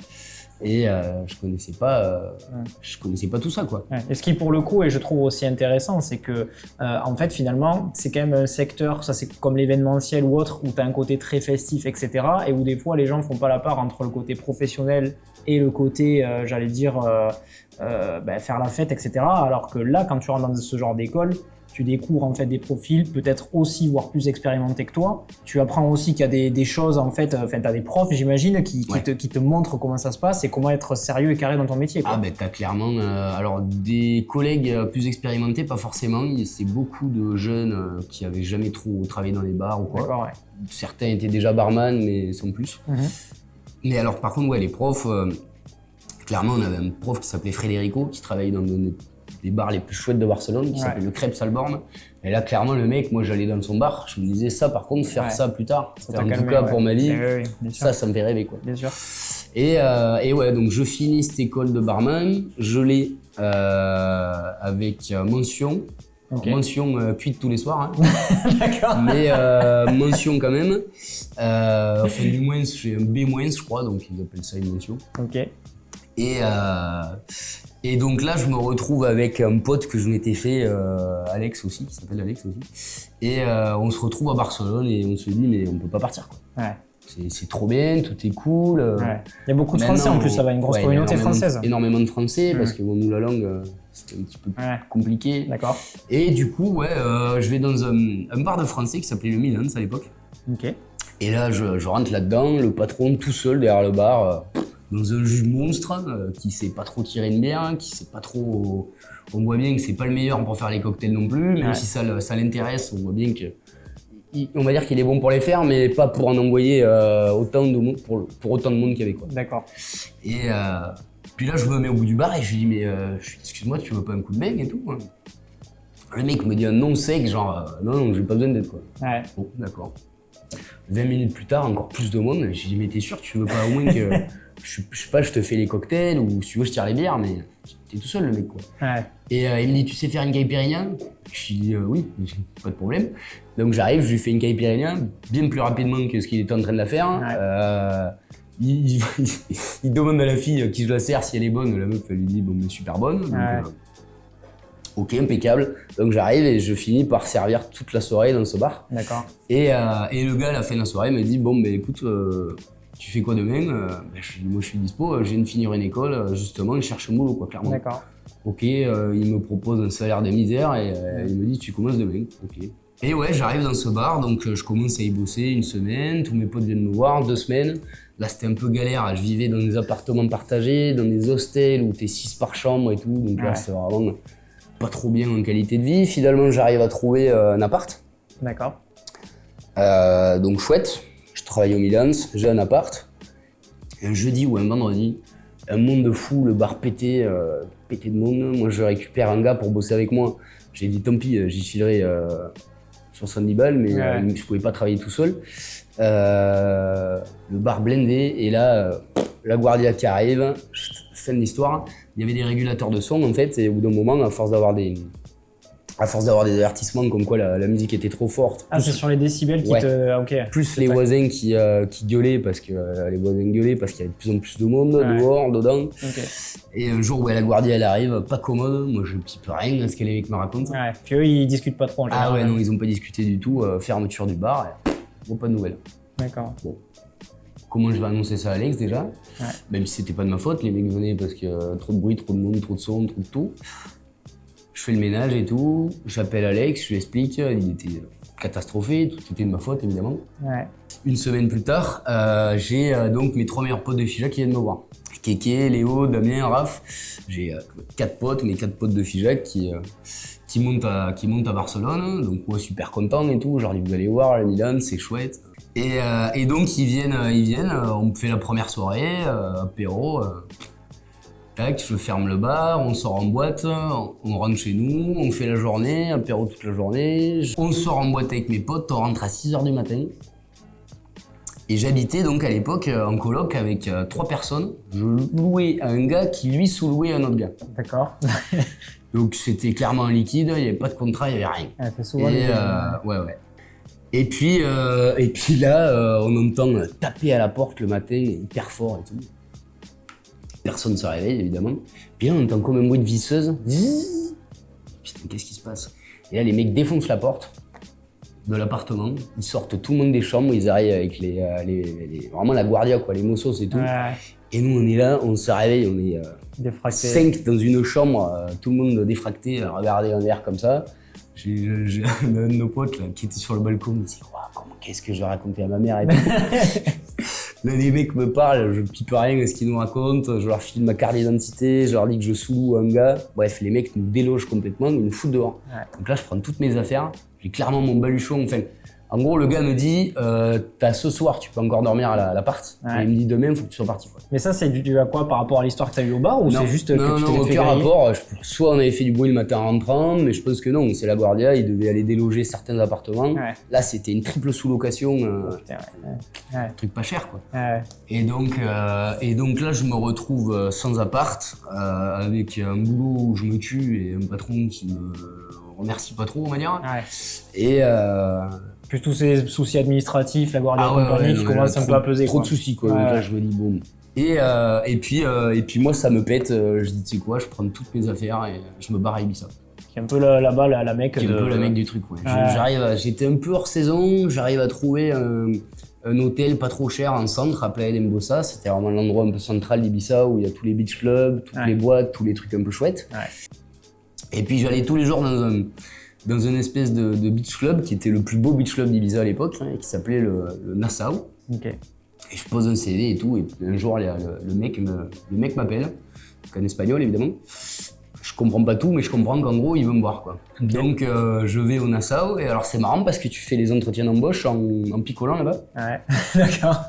A: Et je connaissais pas tout ça, quoi.
B: Et ce qui pour le coup, et je trouve aussi intéressant, c'est que en fait finalement c'est quand même un secteur, ça c'est comme l'événementiel ou autre, où tu as un côté très festif, etc. et où des fois les gens font pas la part entre le côté professionnel et le côté j'allais dire faire la fête, etc. alors que là, quand tu rentres dans ce genre d'école, tu découvres en fait des profils peut-être aussi voire plus expérimentés que toi. Tu apprends aussi qu'il y a des choses en fait, t'as des profs, j'imagine, qui te montrent comment ça se passe et comment être sérieux et carré dans ton métier, quoi.
A: Ah ben t'as clairement, alors des collègues plus expérimentés, pas forcément. C'est beaucoup de jeunes qui avaient jamais trop travaillé dans les bars ou quoi. Certains étaient déjà barman mais sans plus. Mais alors par contre les profs, clairement on avait un prof qui s'appelait Federico qui travaillait dans des bars les plus chouettes de Barcelone, qui s'appelle le Crêpe Salborn. Et là, clairement, le mec, moi, j'allais dans son bar, je me disais ça, par contre, faire ça plus tard, en tout cas pour ma vie, ça me fait rêver, quoi.
B: Bien sûr.
A: Et donc je finis cette école de barman, je l'ai avec mention. Mention cuite tous les soirs,
B: D'accord.
A: Mais mention quand même. Enfin, du moins, j'ai un B-, je crois, donc ils appellent ça une mention. Et donc là, je me retrouve avec un pote que je m'étais fait, Alex aussi, qui s'appelle Alex aussi. Et on se retrouve à Barcelone et on se dit, mais on peut pas partir, quoi. C'est trop bien, tout est cool.
B: Il y a beaucoup de Français en plus, ça va, une grosse communauté française.
A: Énormément de Français, parce que bon, nous, la langue, c'était un petit peu compliqué.
B: D'accord.
A: Et du coup, je vais dans un bar de Français qui s'appelait le Milans à l'époque. Et là, je rentre là-dedans, le patron tout seul derrière le bar. Dans un jus monstre, qui sait pas trop tirer une bière, qui sait pas trop... On voit bien que c'est pas le meilleur pour faire les cocktails non plus, même si ça l'intéresse, on voit bien que... On va dire qu'il est bon pour les faire, mais pas pour en envoyer autant de monde, pour autant de monde qu'il y avait, quoi.
B: D'accord.
A: Et puis là, je me mets au bout du bar et je lui dis, mais excuse-moi, tu veux pas un coup de beigne et tout, hein. Le mec me dit un non sec, genre, non, j'ai pas besoin d'aide, quoi. Bon, d'accord. 20 minutes plus tard, encore plus de monde, je lui dis, mais t'es sûr que tu veux pas au moins que... je sais pas, je te fais les cocktails ou si tu veux je tire les bières, mais t'es tout seul, le mec, quoi. Et il me dit, tu sais faire une caipirinha? Je lui dis oui, pas de problème. Donc j'arrive, je lui fais une caipirinha bien plus rapidement que ce qu'il était en train de la faire. Il demande à la fille qui je la sers si elle est bonne, la meuf elle lui dit bon mais super bonne. Donc, ok, impeccable. Donc j'arrive et je finis par servir toute la soirée dans ce bar.
B: D'accord.
A: Et le gars à la fin de la soirée me dit bon ben écoute, tu fais quoi demain? Je lui dis moi je suis dispo, je viens de finir une école, justement, je cherche un boulot, quoi, clairement.
B: D'accord.
A: Ok, il me propose un salaire de misère et il me dit tu commences demain. Ok. Et ouais, j'arrive dans ce bar, donc je commence à y bosser une semaine, tous mes potes viennent me voir, 2 semaines. Là c'était un peu galère, je vivais dans des appartements partagés, dans des hostels où t'es 6 par chambre et tout, donc là c'est vraiment pas trop bien en qualité de vie. Finalement j'arrive à trouver un appart.
B: D'accord.
A: Donc chouette, je travaille au Milans, j'ai un appart. Et un jeudi ou un vendredi, un monde de fou, le bar pété de monde. Moi je récupère un gars pour bosser avec moi. J'ai dit tant pis, j'y filerai 70 balles, mais je pouvais pas travailler tout seul. Le bar blindé, et là, la Guardia qui arrive, fin de l'histoire. Il y avait des régulateurs de son en fait, et au bout d'un moment, à force d'avoir des À force d'avoir des avertissements comme quoi la musique était trop forte.
B: Ah, c'est sur les décibels qui te... Ah, ok.
A: Plus les voisins qui gueulaient parce que les voisins gueulaient parce qu'il y avait de plus en plus de monde dehors, dedans. Okay. Et un jour où la Guardia elle arrive, pas commode, moi je pipe rien à ce que les mecs me racontent.
B: Ouais. Puis eux ils discutent pas trop en général.
A: Ah ouais non, ils ont pas discuté du tout, fermeture du bar, bon pas de nouvelles.
B: D'accord.
A: Bon. Comment je vais annoncer ça à Alex déjà? Même si c'était pas de ma faute, les mecs venaient parce que trop de bruit, trop de monde, trop de son, trop de tout. Je fais le ménage et tout, j'appelle Alex, je lui explique, il était catastrophé, tout était de ma faute évidemment. Ouais. Une semaine plus tard, j'ai donc mes 3 meilleurs potes de Figeac qui viennent me voir. Kéké, Léo, Damien, Raph. J'ai 4 potes, mes 4 potes de Figeac qui montent à Barcelone. Donc moi super content et tout, je leur dis vous allez voir la Milan, c'est chouette. Et donc ils viennent, on me fait la première soirée, apéro. Tac, je ferme le bar, on sort en boîte, on rentre chez nous, on fait la journée, apéro toute la journée. On sort en boîte avec mes potes, on rentre à 6h du matin. Et j'habitais donc à l'époque en coloc avec 3 personnes. Je louais à un gars qui lui sous-louait à un autre gars.
B: D'accord.
A: Donc c'était clairement un liquide, il n'y avait pas de contrat, il n'y avait rien.
B: C'est souvent
A: ouais. Et puis là, on entend taper à la porte le matin hyper fort et tout. Personne ne se réveille, évidemment. Puis là, on entend comme un bruit de visseuse. Putain, qu'est-ce qui se passe? Et là, les mecs défoncent la porte de l'appartement. Ils sortent tout le monde des chambres. Ils arrivent avec vraiment la Guardia, quoi, les mossos et tout. Ouais. Et nous, on est là, on se réveille, on est 5 dans une chambre, tout le monde défracté, à regarder un verre comme ça. J'ai un de nos potes là, qui était sur le balcon, il me dit qu'est-ce que je vais raconter à ma mère et tout. Là, les mecs me parlent, je pipe rien à ce qu'ils nous racontent, je leur file ma carte d'identité, je leur dis que je sous un gars. Bref, les mecs nous délogent complètement, ils nous foutent dehors. Ouais. Donc là, je prends toutes mes affaires, j'ai clairement mon baluchon. Enfin, en gros, le gars me dit t'as ce soir, tu peux encore dormir à l'appart. Ouais. Et il me dit demain, il faut que tu sois parti. Quoi.
B: Mais ça, c'est dû à quoi par rapport à l'histoire que tu as eu au bar ou c'est juste que tu t'es fait
A: aucun rapport. Soit on avait fait du bruit le matin en rentrant, mais je pense que non, c'est la Guardia, ils devaient aller déloger certains appartements. Ouais. Là, c'était une triple sous-location, truc pas cher quoi. Ouais. Et donc là, je me retrouve sans appart, avec un boulot où je me tue et un patron qui me remercie pas trop, on va dire. Ouais. Et
B: plus tous ces soucis administratifs, la Guardia compagnie qui commence un peu à peser.
A: Trop de soucis quoi. Donc là, je me dis bon. Et puis moi, ça me pète. Je dis tu sais quoi, je prends toutes mes affaires et je me barre à Ibiza.
B: Qui est un peu là-bas la mec.
A: Qui est un peu la mec du truc. Ouais. J'étais un peu hors saison. J'arrive à trouver un hôtel pas trop cher en centre à Playa d'Embossa. C'était vraiment l'endroit un peu central d'Ibiza où il y a tous les beach clubs, toutes les boîtes, tous les trucs un peu chouettes. Ouais. Et puis j'allais tous les jours dans une espèce de beach club qui était le plus beau beach club d'Ibiza à l'époque, qui s'appelait le Nassau. Okay. Et je pose un CV et tout, et un jour le mec m'appelle, en espagnol évidemment. Je comprends pas tout, mais je comprends qu'en gros il veut me voir quoi. Okay. Donc je vais au Nassau, et alors c'est marrant parce que tu fais les entretiens d'embauche en picolant là-bas.
B: Ouais, d'accord.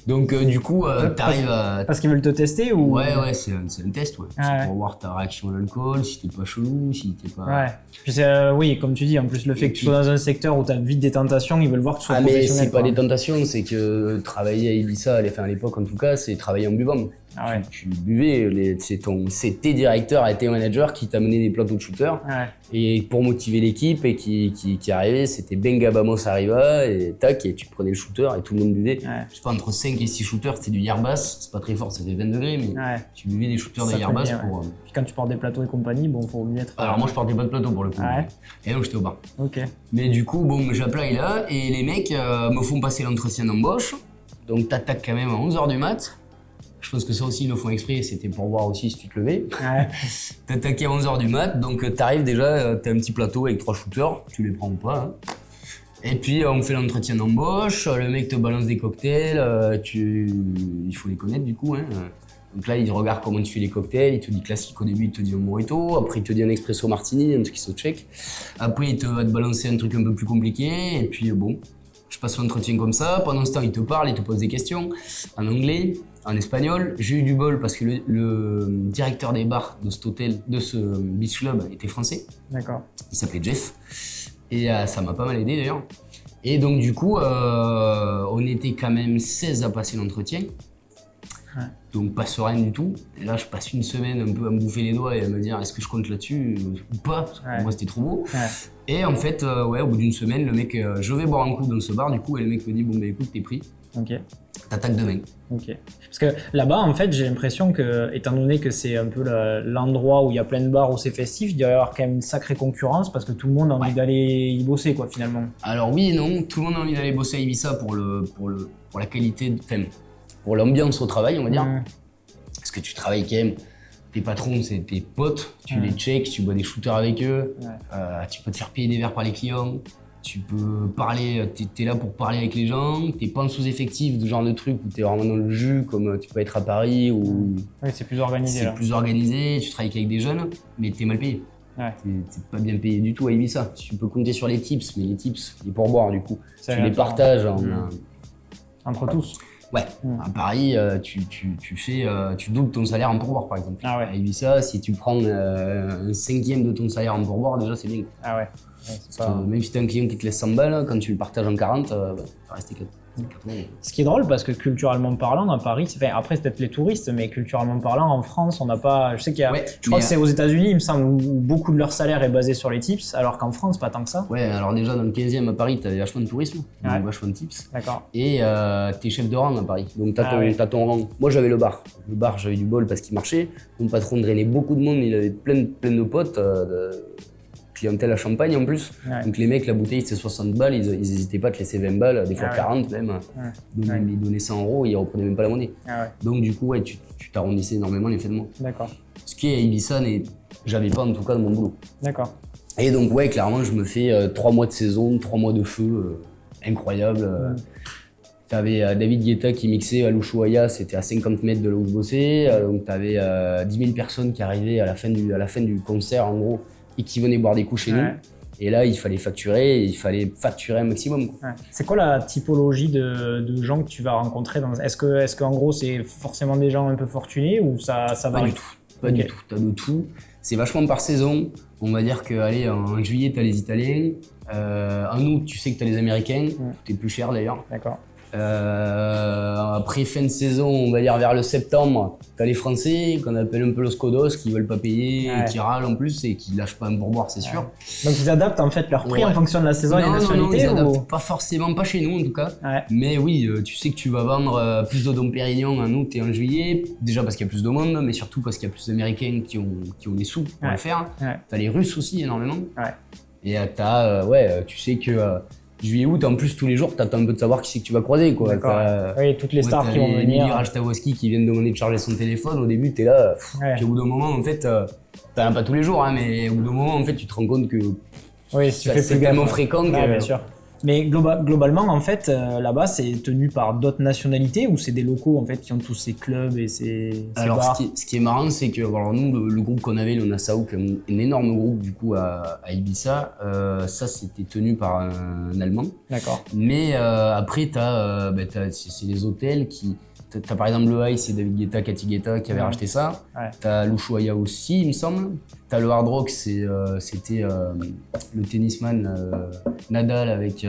A: Donc du coup, t'arrives à...
B: Parce qu'ils veulent te tester ou...
A: Ouais, c'est un test, ouais. C'est pour voir ta réaction à l'alcool, si t'es pas chelou, si t'es pas...
B: Ouais. Puis oui, comme tu dis, en plus le fait que tu sois dans un secteur où t'as vite des tentations, ils veulent voir que tu sois professionnel.
A: Mais c'est pas des tentations, c'est que travailler à Ibiza, à l'époque en tout cas, c'est travailler en buvant. Ah ouais. Tu buvais, c'est tes directeurs et tes managers qui t'amenaient des plateaux de shooters. Ouais. Et pour motiver l'équipe et qui arrivait, c'était Benga Vamos Arriva et tac, et tu prenais le shooter et tout le monde buvait. Ouais. Je sais pas, entre 5 et 6 shooters, c'était du Yerbas, c'est pas très fort, c'était 20 degrés, mais tu buvais des shooters de Yerbas pour...
B: Puis quand tu portes des plateaux et compagnie, bon, faut mieux être...
A: Alors moi je portais pas de plateau pour le coup. Ouais. Et donc j'étais au bar.
B: Ok.
A: Mais du coup, bon, j'appelle là et les mecs me font passer l'entretien d'embauche. Donc t'attaques quand même à 11h du mat'. Je pense que ça aussi, ils le font exprès, c'était pour voir aussi si tu te levais. Ouais. T'attaques à 11h du mat', donc t'arrives déjà, t'as un petit plateau avec 3 shooters, tu les prends ou pas. Hein. Et puis on fait l'entretien d'embauche, le mec te balance des cocktails, il faut les connaître du coup. Hein. Donc là, il regarde comment tu fais les cocktails, il te dit classique au début, il te dit un mojito, après il te dit un espresso martini, un truc qui se check. Après, il va te balancer un truc un peu plus compliqué, et puis bon, je passe l'entretien comme ça. Pendant ce temps, il te parle, il te pose des questions en anglais, en espagnol. J'ai eu du bol parce que le directeur des bars de cet hôtel, de ce beach club, était français.
B: D'accord.
A: Il s'appelait Jeff. Et ça m'a pas mal aidé d'ailleurs. Et donc du coup, on était quand même 16 à passer l'entretien. donc pas serein du tout. Et là, je passe une semaine un peu à me bouffer les doigts et à me dire est-ce que je compte là-dessus ou pas, parce que pour moi c'était trop beau. Et en fait, au bout d'une semaine, le mec, je vais boire un coup dans ce bar du coup, et le mec me dit bon bah écoute, t'es pris. T'attaques demain.
B: Parce que là-bas, en fait, j'ai l'impression que, étant donné que c'est un peu l'endroit où il y a plein de bars où c'est festif, il doit y avoir quand même une sacrée concurrence parce que tout le monde a envie d'aller y bosser, quoi, finalement.
A: Alors oui et non, tout le monde a envie d'aller bosser à Ibiza pour la qualité, pour l'ambiance au travail, on va dire. Parce que tu travailles quand même, tes patrons, c'est tes potes, tu les checks, tu bois des shooters avec eux, tu peux te faire payer des verres par les clients. Tu peux parler, t'es là pour parler avec les gens, t'es pas en sous-effectif de genre de truc où t'es vraiment dans le jus comme tu peux être à Paris ou...
B: Oui, c'est plus organisé là.
A: C'est plus organisé, tu travailles avec des jeunes, mais t'es mal payé. T'es pas bien payé du tout à Ibiza. Tu peux compter sur les tips, mais les tips, les pourboires du coup, tu les partages
B: entre tous.
A: À Paris, tu doubles ton salaire en pourboire par exemple. À Ibiza, si tu prends un cinquième de ton salaire en pourboire, déjà c'est bien. Même si t'as un client qui te laisse 100 balles, quand tu le partages en 40, ça va rester 4.
B: Ce qui est drôle parce que culturellement parlant, à Paris, après c'est peut-être les touristes, mais culturellement parlant, en France, on n'a pas. Je sais qu'il y a. Je crois que c'est aux États-Unis, il me semble, où beaucoup de leur salaire est basé sur les tips, alors qu'en France, pas tant que ça.
A: Alors déjà dans le 15e à Paris, t'avais vachement de tourisme, donc vachement de tips. Et t'es chef de rang à Paris, donc t'as ton rang. Moi j'avais le bar. Le bar, j'avais du bol parce qu'il marchait. Mon patron drainait beaucoup de monde, il avait plein de potes. Clientèle à Champagne en plus. Donc les mecs, la bouteille c'était 60 balles, ils hésitaient pas à te laisser 20 balles, des fois 40 même. Ils donnaient 100 €, ils reprenaient même pas la monnaie. Donc du coup, tu t'arrondissais énormément les fins de mois. Ce qui est à Ibiza, j'avais pas en tout cas de mon boulot. Et donc clairement, je me fais 3 mois de saison, 3 mois de feu, incroyable. T'avais David Guetta qui mixait à l'Ushuaïa, c'était à 50 mètres de là où je bossais. Donc t'avais 10 000 personnes qui arrivaient à la fin du concert en gros, et qui venaient boire des coups chez nous. Et là, il fallait facturer un maximum.
B: C'est quoi la typologie de gens que tu vas rencontrer Est-ce qu'en gros, c'est forcément des gens un peu fortunés ou ça va
A: du tout. Pas du tout. T'as de tout. C'est vachement par saison. On va dire qu'en juillet, t'as les Italiens. En août, tu sais que t'as les Américains. Tout est plus cher d'ailleurs. Après fin de saison, on va dire vers le septembre, t'as les Français qu'on appelle un peu los codos qui veulent pas payer, qui râlent en plus et qui lâchent pas un pourboire, c'est sûr.
B: Donc ils adaptent en fait leur prix en fonction de la saison et des nationalités.
A: Non, ils adaptent pas forcément, pas chez nous en tout cas. Mais oui, tu sais que tu vas vendre plus de Dom Pérignon en août et en juillet, déjà parce qu'il y a plus de monde, mais surtout parce qu'il y a plus d'Américains qui ont les sous pour le faire. T'as les Russes aussi énormément. Et tu sais que juillet-août, en plus tous les jours, t'attends un peu de savoir qui c'est que tu vas croiser, quoi.
B: Oui, toutes les stars qui vont venir.
A: Emily Ratajkowski qui viennent demander de charger son téléphone. Au début, t'es là. Puis au bout d'un moment, en fait, t'as pas tous les jours, mais au bout d'un moment, en fait, tu te rends compte que c'est tellement fréquent que.
B: Bien sûr. Mais globalement, en fait, là-bas, c'est tenu par d'autres nationalités ou c'est des locaux en fait qui ont tous ces clubs et ces bars.
A: Ce qui est marrant, c'est que nous, le groupe qu'on avait, le Nassau, qui est un énorme groupe du coup à Ibiza, ça c'était tenu par un Allemand. Mais après, c'est les hôtels qui. T'as par exemple le High, c'est David Guetta, Cathy Guetta qui avait racheté ça. T'as l'Ushuaïa aussi, il me semble. T'as le Hard Rock, c'était le tennisman Nadal avec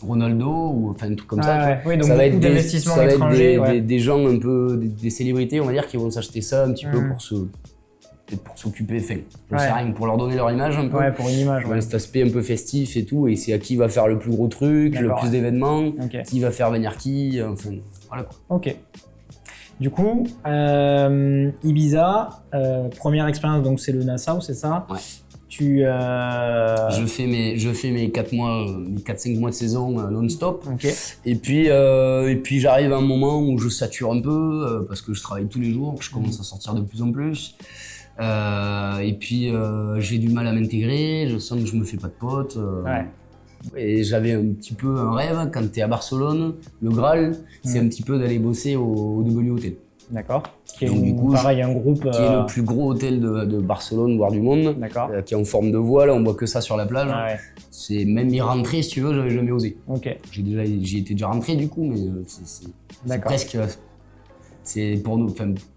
A: Ronaldo ou enfin un truc comme ça.
B: Donc
A: ça va être
B: d'investissements étrangers.
A: Des gens un peu, des célébrités, on va dire, qui vont s'acheter ça un petit peu pour s'occuper, pour leur donner leur image un peu.
B: Pour une image.
A: Cet aspect un peu festif et tout, et c'est à qui va faire le plus gros truc, le plus d'événements, qui va faire venir qui, enfin voilà quoi.
B: Du coup, Ibiza, première expérience, donc c'est le Nassau, c'est ça?
A: Je fais mes 4-5 mois de saison non-stop. Et puis j'arrive à un moment où je sature un peu parce que je travaille tous les jours, je commence à sortir de plus en plus. Et puis j'ai du mal à m'intégrer, je sens que je me fais pas de potes. Et j'avais un petit peu un rêve quand t'es à Barcelone, le Graal, c'est un petit peu d'aller bosser au W Hotel.
B: Qui est un groupe
A: qui est le plus gros hôtel de Barcelone, voire du monde, qui est en forme de voile, on voit que ça sur la plage. C'est même y rentrer si tu veux, j'avais jamais osé. J'y étais déjà rentré du coup, mais c'est presque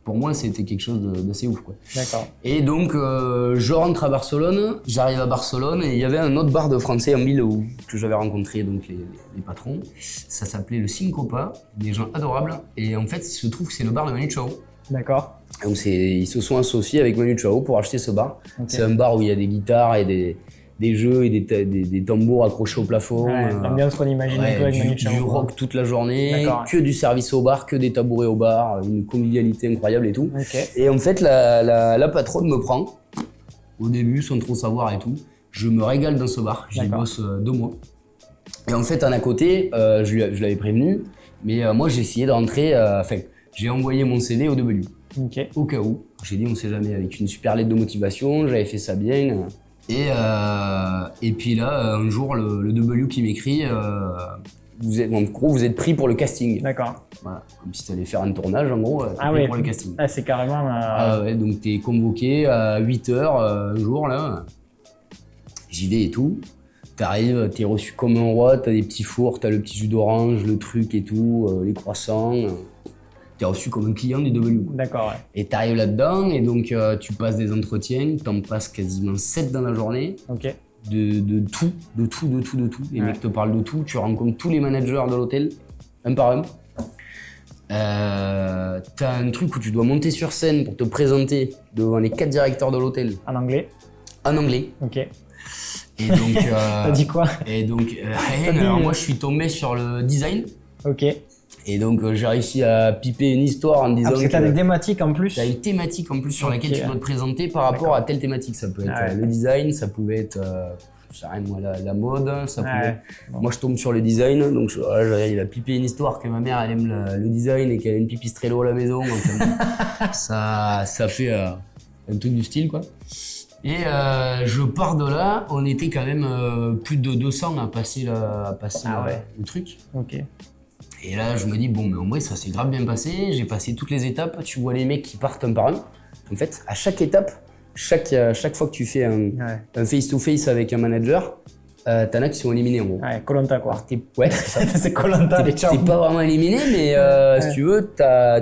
A: Pour moi, c'était quelque chose d'assez ouf, quoi.
B: D'accord.
A: Et donc, je rentre à Barcelone, j'arrive à Barcelone et il y avait un autre bar de français en ville que j'avais rencontré donc les patrons. Ça s'appelait le Syncopa, des gens adorables. Et en fait, il se trouve que c'est le bar de Manu Chao.
B: D'accord.
A: Donc ils se sont associés avec Manu Chao pour acheter ce bar. Okay. C'est un bar où il y a des guitares et des jeux et des tambours accrochés au plafond.
B: L'ambiance qu'on imagine un peu avec Manu Chao.
A: Du rock toute la journée, que du service au bar, que des tabourets au bar, une convivialité incroyable et tout.
B: Okay.
A: Et en fait, la patronne me prend, au début, sans trop savoir et tout. Je me régale dans ce bar, j'y bosse 2 mois. Et en fait, à côté, je l'avais prévenu, mais moi j'ai essayé de rentrer, j'ai envoyé mon CV au W.
B: Okay.
A: Au cas où, j'ai dit on sait jamais, avec une super lettre de motivation, j'avais fait ça bien. Et puis là, un jour, le W qui m'écrit, en gros, vous êtes pris pour le casting.
B: D'accord.
A: Voilà, comme si tu allais faire un tournage, en gros, pris pour le casting.
B: Ah, c'est carrément...
A: ouais, donc t'es convoqué à 8h un jour, là. J'y vais et tout. T'arrives, t'es reçu comme un roi, t'as des petits fours, t'as le petit jus d'orange, le truc et tout, les croissants. T'es reçu comme un client du W.
B: D'accord, ouais.
A: Et t'arrives là-dedans, et donc tu passes des entretiens, t'en passes quasiment 7 dans la journée.
B: Ok.
A: De tout. Les mecs te parlent de tout, tu rencontres tous les managers de l'hôtel, un par un. T'as un truc où tu dois monter sur scène pour te présenter devant les 4 directeurs de l'hôtel.
B: En anglais?
A: En anglais.
B: Ok.
A: Et donc...
B: T'as dit quoi?
A: Et donc, alors moi je suis tombé sur le design.
B: Ok.
A: Et donc j'ai réussi à piper une histoire en disant
B: parce que t'as des thématiques en plus.
A: T'as une thématique en plus sur laquelle tu dois te présenter par rapport à telle thématique. Ça peut être le design, ça pouvait être je sais rien moi, la mode, ça pouvait... Moi je tombe sur le design, donc il a pipé une histoire que ma mère elle aime le design et qu'elle a une pipistrello à la maison. Donc, ça fait un truc du style quoi. Et je pars de là, on était quand même plus de 200 à passer le truc.
B: Ok.
A: Et là, je me dis, bon, mais en vrai, ça s'est grave bien passé. J'ai passé toutes les étapes. Tu vois les mecs qui partent un par un. En fait, à chaque étape, chaque fois que tu fais un face-to-face avec un manager, t'en as qui sont éliminés en gros.
B: Ouais, Koh-Lanta quoi.
A: Ouais,
B: c'est Koh-Lanta, les
A: T'es pas vraiment éliminé, mais si tu veux,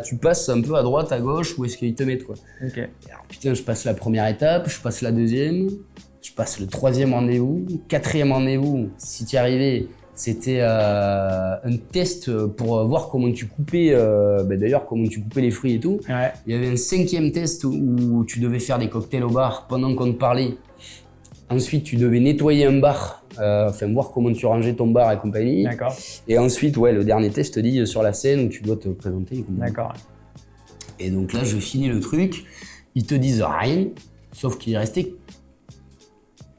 A: tu passes un peu à droite, à gauche, où est-ce qu'ils te mettent quoi.
B: Ok.
A: Alors putain, je passe la première étape, je passe la deuxième, je passe le 3e rendez-vous, 4e rendez-vous, si tu y arrivais. C'était un test pour voir comment tu coupais, d'ailleurs comment tu coupais les fruits et tout.
B: Ouais.
A: Il y avait un 5e test où tu devais faire des cocktails au bar pendant qu'on te parlait. Ensuite, tu devais nettoyer un bar, voir comment tu rangeais ton bar et compagnie.
B: D'accord.
A: Et ensuite, le dernier test te dit sur la scène où tu dois te présenter.
B: D'accord.
A: Et donc là, je finis le truc. Ils te disent rien, sauf qu'il restait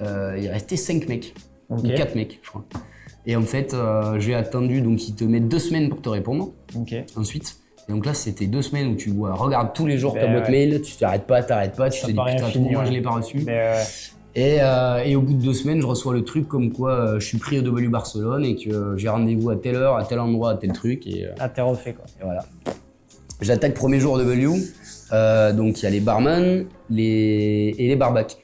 A: 5 mecs.
B: Okay.
A: Ou 4 mecs, je crois. Et en fait, j'ai attendu, donc ils te mettent 2 semaines pour te répondre.
B: Ok.
A: Ensuite. Et donc là, c'était 2 semaines où tu regardes tous les jours ta boîte mail, tu t'arrêtes pas, tu te dis putain, moi je l'ai pas reçu. Et au bout de 2 semaines, je reçois le truc comme quoi je suis pris au W Barcelone et que j'ai rendez-vous à telle heure, à tel endroit, à tel truc. Et
B: t'es refait quoi.
A: Et voilà. J'attaque premier jour au W, donc il y a les barman et les barbacks.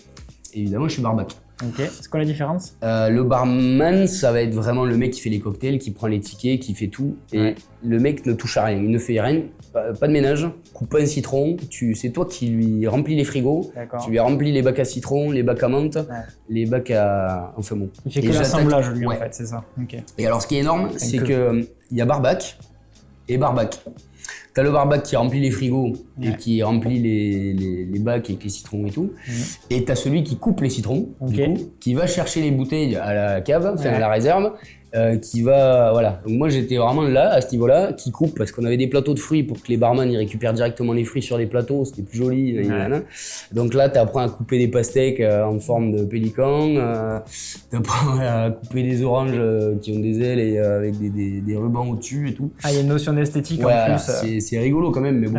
A: Évidemment, je suis barback.
B: Ok, c'est quoi la différence?
A: Le barman, ça va être vraiment le mec qui fait les cocktails, qui prend les tickets, qui fait tout. Et le mec ne touche à rien, il ne fait rien, pas de ménage, coupe pas un citron. C'est toi qui lui remplis les frigos, tu lui remplis les bacs à citron, les bacs à menthe, les bacs à... Enfin bon.
B: Il fait que l'assemblage lui en fait, c'est ça. Okay.
A: Et alors ce qui est énorme, c'est que il y a barback et barback. T'as le barback qui remplit les frigos et qui remplit les bacs avec les citrons et tout. Et t'as celui qui coupe les citrons, du coup, qui va chercher les bouteilles à la cave, à la réserve, qui va... Voilà. Donc moi j'étais vraiment là, à ce niveau-là, qui coupe, parce qu'on avait des plateaux de fruits pour que les barman ils récupèrent directement les fruits sur les plateaux, c'était plus joli. Donc là t'apprends à couper des pastèques en forme de pélican, t'apprends à couper des oranges qui ont des ailes et avec des rubans au-dessus et tout.
B: Ah, il y a une notion d'esthétique en plus.
A: C'est rigolo quand même, mais bon.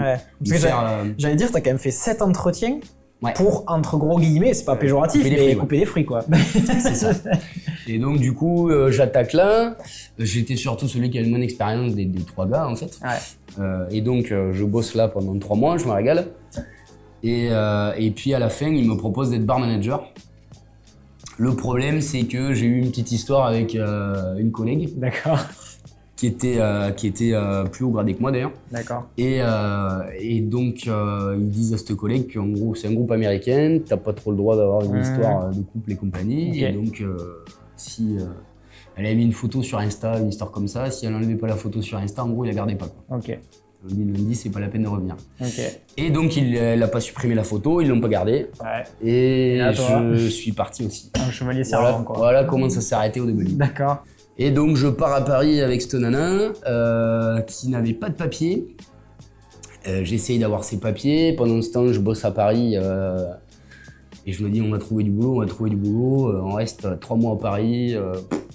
B: J'allais dire, t'as quand même fait 7 entretiens pour, entre gros guillemets, c'est pas péjoratif, mais couper des fruits quoi.
A: C'est ça. Et donc du coup, j'attaque là. J'étais surtout celui qui a le moins d'expérience des 3 gars en fait. Et donc je bosse là pendant 3 mois, je me régale. Et puis à la fin, il me propose d'être bar manager. Le problème, c'est que j'ai eu une petite histoire avec une collègue.
B: D'accord.
A: qui était plus haut gradé que moi d'ailleurs.
B: D'accord.
A: Et donc ils disent à ce collègue qu'en gros c'est un groupe américain, t'as pas trop le droit d'avoir une histoire de couple et compagnie. Okay. Et donc si elle avait mis une photo sur Insta, une histoire comme ça, si elle n'enlevait pas la photo sur Insta, en gros il la gardait pas, quoi.
B: Ok.
A: Lundi, c'est pas la peine de revenir.
B: Okay.
A: Et donc elle n'a pas supprimé la photo, ils l'ont pas gardée.
B: Ouais.
A: Et je suis parti aussi.
B: Un chevalier servant, quoi.
A: Voilà comment ça s'est arrêté au début.
B: D'accord.
A: Et donc je pars à Paris avec cette nana qui n'avait pas de papier. J'essaye d'avoir ses papiers. Pendant ce temps, je bosse à Paris et je me dis on va trouver du boulot, on reste 3 mois à Paris,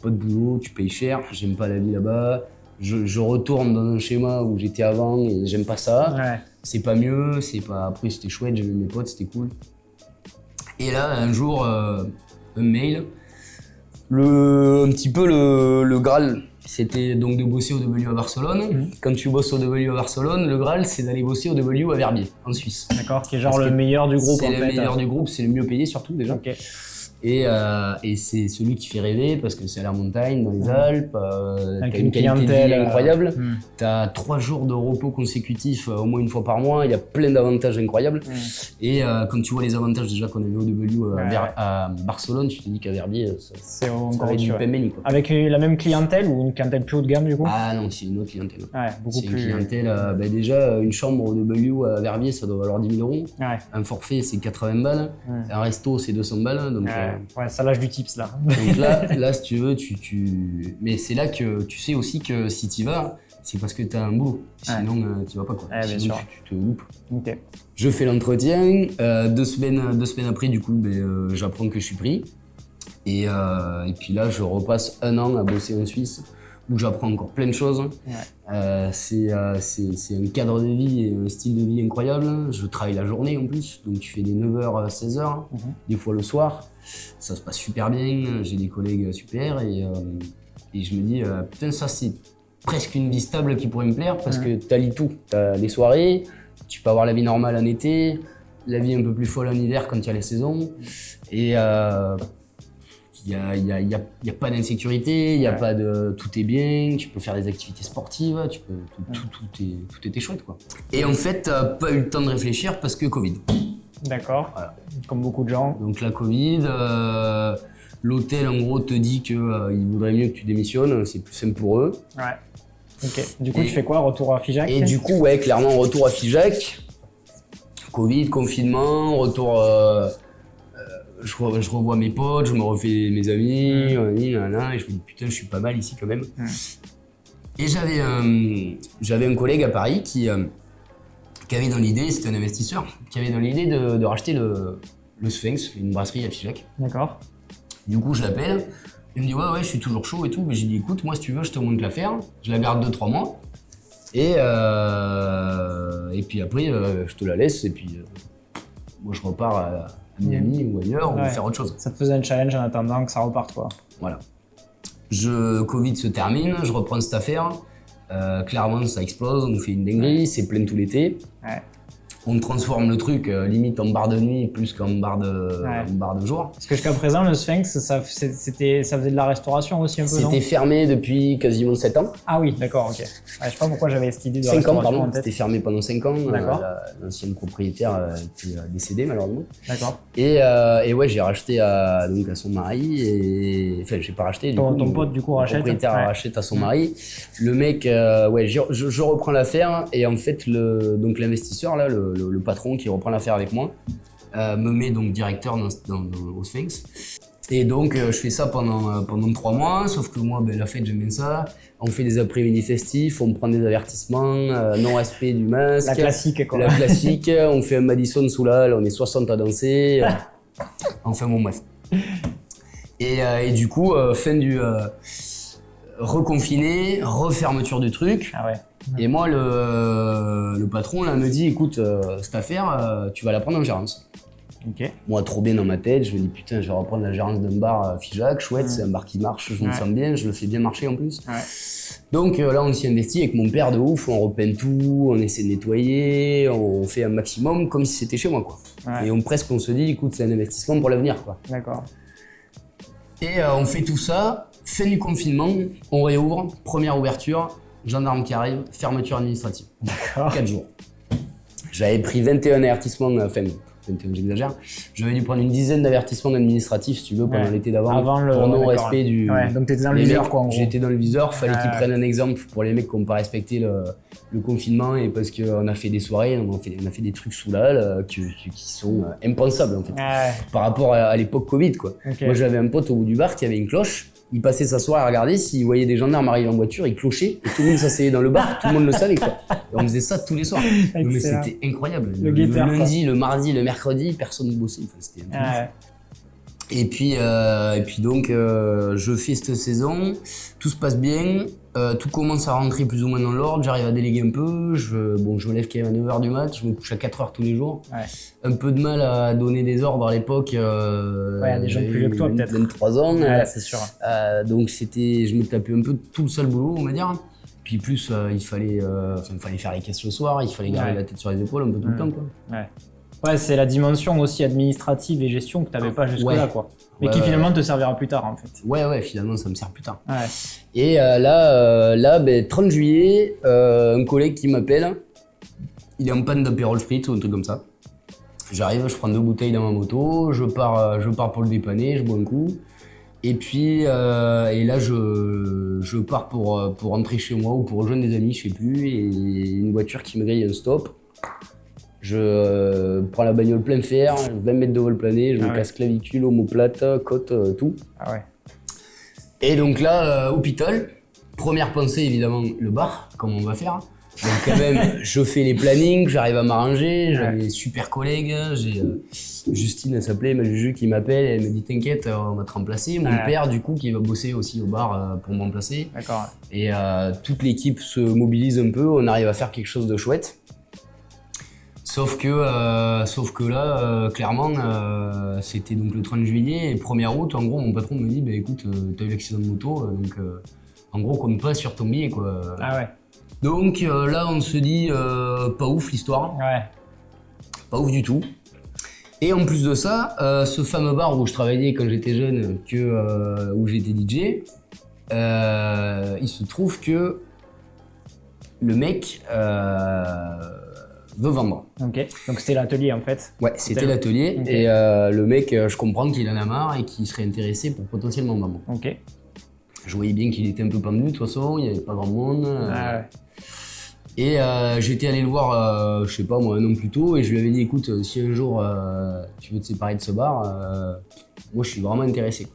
A: pas de boulot, tu payes cher, j'aime pas la vie là-bas. Je retourne dans un schéma où j'étais avant et j'aime pas ça.
B: Ouais.
A: C'est pas mieux, après c'était chouette, j'avais mes potes, c'était cool. Et là, un jour, un mail, un petit peu le Graal, c'était donc de bosser au W à Barcelone. Quand tu bosses au W à Barcelone, le Graal, c'est d'aller bosser au W à Verbier, en Suisse.
B: D'accord, qui est genre le meilleur du groupe en fait.
A: C'est le meilleur du groupe, c'est le mieux payé surtout déjà.
B: Okay.
A: Et c'est celui qui fait rêver parce que c'est à la montagne, dans les Alpes, t'as une qualité de vie incroyable, t'as 3 jours de repos consécutifs au moins une fois par mois, il y a plein d'avantages incroyables. Et quand tu vois les avantages déjà qu'on avait au W à Barcelone, tu te dis qu'à Verbier, ça va être du PMI, quoi.
B: Avec la même clientèle ou une clientèle plus haut de gamme du coup?
A: Ah non, c'est une autre clientèle.
B: Ouais, beaucoup
A: c'est
B: plus.
A: Une clientèle, déjà une chambre au W à Verbier, ça doit valoir 10 000 €.
B: Ouais.
A: Un forfait, c'est 80 balles. Un resto, c'est 200 balles. Donc,
B: ouais, ça lâche du tips là.
A: Donc là, si tu veux, mais c'est là que tu sais aussi que si tu y vas, c'est parce que tu as un boulot. Sinon, tu vas pas, quoi. Sinon, tu te loupes.
B: Okay.
A: Je fais l'entretien. 2 semaines après, du coup, j'apprends que je suis pris. Et puis là, je repasse 1 an à bosser en Suisse, où j'apprends encore plein de choses. Ouais. C'est un cadre de vie et un style de vie incroyable. Je travaille la journée en plus, donc tu fais des 9h à 16h, des fois le soir. Ça se passe super bien, j'ai des collègues super et je me dis putain, ça c'est presque une vie stable qui pourrait me plaire parce que t'allies tout. T'as les soirées, tu peux avoir la vie normale en été, la vie un peu plus folle en hiver quand il y a les saisons et il y a pas d'insécurité, il y a pas de tout est bien, tu peux faire des activités sportives, tout était chouette, quoi. Et en fait, t'as pas eu le temps de réfléchir parce que Covid.
B: D'accord, voilà. Comme beaucoup de gens.
A: Donc la Covid, l'hôtel en gros te dit qu'il vaudrait mieux que tu démissionnes, c'est plus simple pour eux.
B: Ouais. Ok. Du coup, tu fais quoi? Retour à Figeac?
A: Et du coup, ouais, clairement, retour à Figeac. Covid, confinement, retour. Je revois mes potes, je me refais mes amis, et je me dis putain, je suis pas mal ici quand même. Et j'avais un collègue à Paris qui avait dans l'idée, c'était un investisseur, qui avait dans l'idée de racheter le Sphinx, une brasserie à Figeac.
B: D'accord.
A: Du coup, je l'appelle, il me dit ouais, je suis toujours chaud et tout, mais j'ai dit écoute, moi si tu veux, je te monte l'affaire, je la garde 2-3 mois, et puis après, je te la laisse, et puis moi je repars à Miami ou ailleurs, on va faire autre chose.
B: Ça te faisait un challenge en attendant que ça reparte, quoi.
A: Voilà. Covid se termine, je reprends cette affaire. Clairement, ça explose, on nous fait une dinguerie, c'est plein tout l'été. Ouais. On transforme le truc limite en bar de nuit plus qu'en bar de jour.
B: Parce que jusqu'à présent, le Sphinx, ça faisait de la restauration aussi un peu, non?
A: C'était fermé depuis quasiment 7 ans.
B: Ah oui, d'accord, ok. Ouais, je sais pas pourquoi j'avais cette idée de
A: 5
B: restauration
A: ans, pardon.
B: en tête.
A: C'était fermé pendant 5 ans.
B: D'accord.
A: L'ancien propriétaire était décédé malheureusement.
B: D'accord.
A: Et ouais, j'ai racheté à son mari. Enfin, j'ai pas racheté.
B: Ton pote, du coup, rachète.
A: Le propriétaire rachète à son mari. Le mec, je reprends l'affaire et en fait, donc l'investisseur, là, le patron qui reprend l'affaire avec moi, me met donc directeur au Sphinx. Et donc je fais ça pendant 3 mois, sauf que moi, la fête, j'aime bien ça. On fait des après-midi festifs, on me prend des avertissements, non-respect du masque.
B: La classique, quoi.
A: La classique, on fait un Madison sous la halle, on est 60 à danser. Enfin bon, bref. Et du coup, fin du reconfiné, refermeture du truc.
B: Ah ouais.
A: Et moi, le patron là me dit, écoute, cette affaire, tu vas la prendre en gérance.
B: Okay.
A: Moi, trop bien dans ma tête, je me dis putain, je vais reprendre la gérance d'un bar à Figeac, chouette, c'est un bar qui marche, je me sens bien, je le fais bien marcher en plus. Ouais. Donc là, on s'y investit avec mon père de ouf, on repeint tout, on essaie de nettoyer, on fait un maximum comme si c'était chez moi, quoi. Ouais. Et on se dit, écoute, c'est un investissement pour l'avenir, quoi.
B: D'accord.
A: Et on fait tout ça. fin du confinement, on réouvre, première ouverture, gendarme qui arrive, fermeture administrative.
B: D'accord.
A: 4 jours. J'avais pris 21 avertissements, 21, j'exagère. J'avais dû prendre une dizaine d'avertissements administratifs, si tu veux, pendant l'été d'avant, pour non-respect du...
B: Ouais, donc t'étais dans le viseur, quoi, en gros.
A: J'étais dans le viseur, fallait qu'ils prennent un exemple pour les mecs qui n'ont pas respecté le confinement, et parce qu'on a fait des soirées, on a fait des trucs sous la halle qui sont impensables, en fait, par rapport à l'époque Covid, quoi. Moi, j'avais un pote au bout du bar qui avait une cloche. Il passait sa soirée à regarder, s'il voyait des gendarmes arriver en voiture, il clochait et tout le monde s'asseyait dans le bar, tout le monde le savait, quoi. Et on faisait ça tous les soirs. Mais c'était incroyable. Le lundi, le mardi, le mercredi, personne ne bossait. Enfin, c'était incroyable. Et puis donc, je fais cette saison, tout se passe bien, tout commence à rentrer plus ou moins dans l'ordre, j'arrive à déléguer un peu, je me lève quand même à 9h du mat, je me couche à 4h tous les jours. Un peu de mal à donner des ordres à l'époque.
B: Il y a des gens plus vieux que toi, peut-être.
A: 23 ans.
B: C'est sûr.
A: Donc je me tapais un peu tout le sale boulot, on va dire. Puis plus, il fallait faire les caisses le soir, il fallait garder la tête sur les épaules un peu tout le temps, quoi.
B: Ouais, c'est la dimension aussi administrative et gestion que tu n'avais pas jusque-là, quoi. Mais qui finalement te servira plus tard, en fait.
A: Ouais, finalement, ça me sert plus tard. Et là, 30 juillet, un collègue qui m'appelle, il est en panne d'Aperol Spritz ou un truc comme ça. J'arrive, je prends 2 bouteilles dans ma moto, je pars pour le dépanner, je bois un coup. Et puis, et là, je pars pour rentrer chez moi ou pour rejoindre des amis, je sais plus, et une voiture qui me grille un stop. Je prends la bagnole plein fer, 20 mètres de vol plané, je me casse clavicule, omoplate, côte, tout. Et donc là, hôpital, première pensée évidemment, le bar, comment on va faire. Donc quand même, je fais les plannings, j'arrive à m'arranger, j'ai des super collègues, j'ai Justine, elle s'appelait, ma Juju, qui m'appelle, elle me dit t'inquiète, on va te remplacer. Mon père du coup qui va bosser aussi au bar pour me remplacer. Et toute l'équipe se mobilise un peu, on arrive à faire quelque chose de chouette. Sauf que là, clairement, c'était donc le 30 juillet et 1er août, en gros, mon patron me dit, bah écoute, t'as eu l'accident de moto, donc en gros, compte pas sur ton billet, quoi. Donc là, on se dit, pas ouf l'histoire. Pas ouf du tout. Et en plus de ça, ce fameux bar où je travaillais quand j'étais jeune, où j'étais DJ, il se trouve que le mec veut vendre.
B: Donc c'était l'atelier en fait.
A: Ouais, c'était l'atelier et le mec, je comprends qu'il en a marre et qu'il serait intéressé pour potentiellement vendre. Je voyais bien qu'il était un peu pendu de toute façon, il n'y avait pas grand monde. Et j'étais allé le voir, je sais pas moi, un an plus tôt et je lui avais dit écoute, si un jour tu veux te séparer de ce bar, moi je suis vraiment intéressé.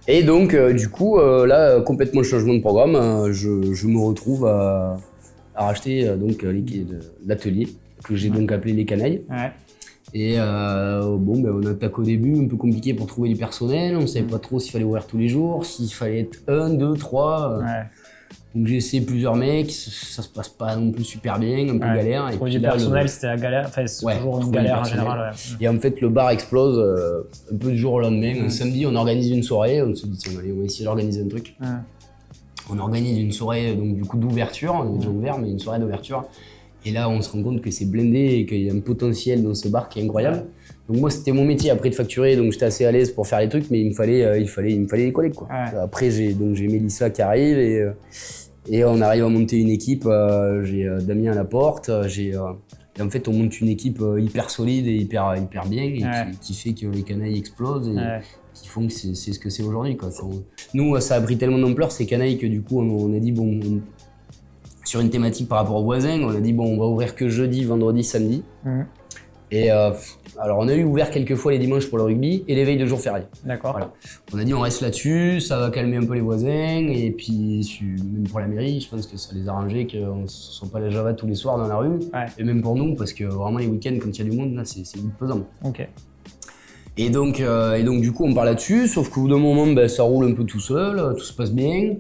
A: Et donc du coup, là, complètement changement de programme, je me retrouve à racheter donc l'atelier que j'ai donc appelé Les Canailles. Et on attaque au début, un peu compliqué pour trouver du personnel, on savait pas trop s'il fallait ouvrir tous les jours, s'il fallait être 1, 2, 3. Donc j'ai essayé plusieurs mecs, ça se passe pas non plus super bien, un peu galère.
B: Trouver du personnel, c'était la galère, enfin c'est toujours une galère en général.
A: Et en fait le bar explose un peu du jour au lendemain. Un samedi on organise une soirée, on se dit tiens allez on va essayer d'organiser un truc. On organise une soirée donc du coup d'ouverture, on est déjà ouvert mais une soirée d'ouverture. Et là on se rend compte que c'est blindé et qu'il y a un potentiel dans ce bar qui est incroyable. Donc moi c'était mon métier après de facturer, donc j'étais assez à l'aise pour faire les trucs, mais il me fallait des collègues quoi. Après j'ai Mélissa qui arrive et on arrive à monter une équipe. J'ai Damien à la porte, et en fait on monte une équipe hyper solide et hyper bien et qui fait que les Canailles explosent et qui font que c'est ce que c'est aujourd'hui quoi. Nous ça a pris tellement d'ampleur ces Canailles que du coup on a dit bon sur une thématique par rapport aux voisins, on a dit bon on va ouvrir que jeudi, vendredi, samedi. Et alors on a eu ouvert quelques fois les dimanches pour le rugby et les veilles de jours fériés. Voilà. On a dit on reste là-dessus, ça va calmer un peu les voisins et puis même pour la mairie, je pense que ça les arrangeait qu'on ne soit pas la Java tous les soirs dans la rue. Et même pour nous parce que vraiment les week-ends quand il y a du monde là c'est pesant. Et donc du coup on part là-dessus, sauf qu'au bout d'un moment ça roule un peu tout seul, tout se passe bien.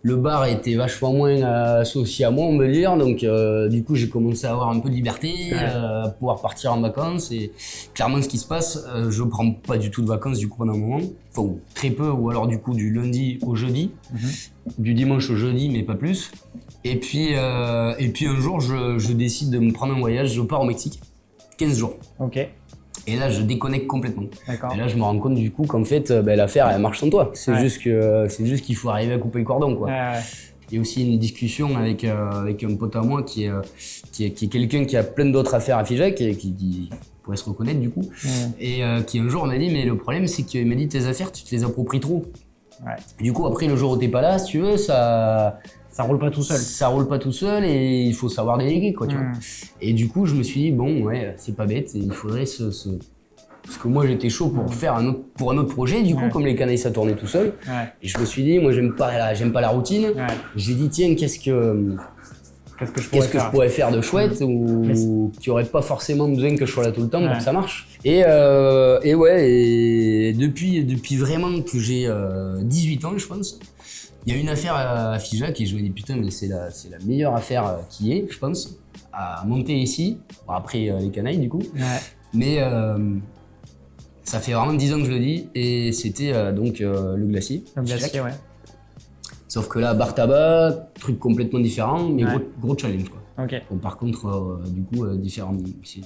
A: Le bar était vachement moins associé à moi, on peut dire, donc du coup j'ai commencé à avoir un peu de liberté, à pouvoir partir en vacances et clairement ce qui se passe, je prends pas du tout de vacances du coup pendant un moment, enfin très peu ou alors du coup du lundi au jeudi, du dimanche au jeudi mais pas plus. Et puis un jour je décide de me prendre un voyage, je pars au Mexique, 15 jours. Et là, je déconnecte complètement.
B: D'accord.
A: Et là, je me rends compte du coup qu'en fait, l'affaire, elle marche sans toi. C'est juste qu'il faut arriver à couper le cordon, quoi. Il y a aussi une discussion avec un pote à moi qui est quelqu'un qui a plein d'autres affaires à Figeac et qui pourrait se reconnaître du coup. Et qui un jour m'a dit, mais le problème, c'est qu'il m'a dit, tes affaires, tu te les appropries trop. Du coup, après, le jour où t'es pas là, si tu veux, ça roule pas tout seul. Ça roule pas tout seul et il faut savoir déléguer, quoi, tu vois. Et du coup, je me suis dit, bon, ouais, c'est pas bête, il faudrait parce que moi, j'étais chaud pour faire un autre projet, du coup, comme les canailles, ça tournait tout seul. Et je me suis dit, moi, j'aime pas la routine. J'ai dit, tiens, qu'est-ce que je pourrais faire de chouette ou qui aurait pas forcément besoin que je sois là tout le temps pour que ça marche. Et depuis vraiment que j'ai 18 ans, je pense, il y a une affaire à Figeac et je me dis putain, mais c'est la meilleure affaire qui est, je pense, à monter ici. Bon, après les canailles du coup. Mais ça fait vraiment 10 ans que je le dis et c'était donc le glacier. Le glacier, Sauf que là, bar tabac, truc complètement différent, mais gros challenge, quoi. Bon, par contre, du coup, différent, c'est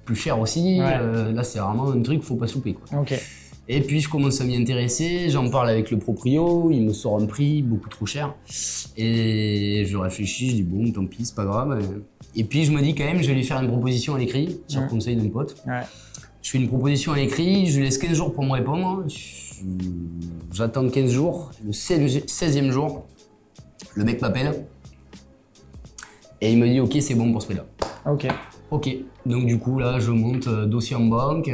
A: plus cher aussi. Là, c'est vraiment un truc, faut pas souper, quoi. Et puis, je commence à m'y intéresser, j'en parle avec le proprio, il me sort un prix beaucoup trop cher. Et je réfléchis, je dis bon, tant pis, c'est pas grave. Et puis, je me dis quand même, je vais lui faire une proposition à l'écrit, sur conseil d'un pote. Je fais une proposition à l'écrit, je lui laisse 15 jours pour me répondre. J'attends 15 jours, le 16e jour, le mec m'appelle et il me dit ok, c'est bon pour ce prix-là. Ok, donc du coup là je monte dossier en banque,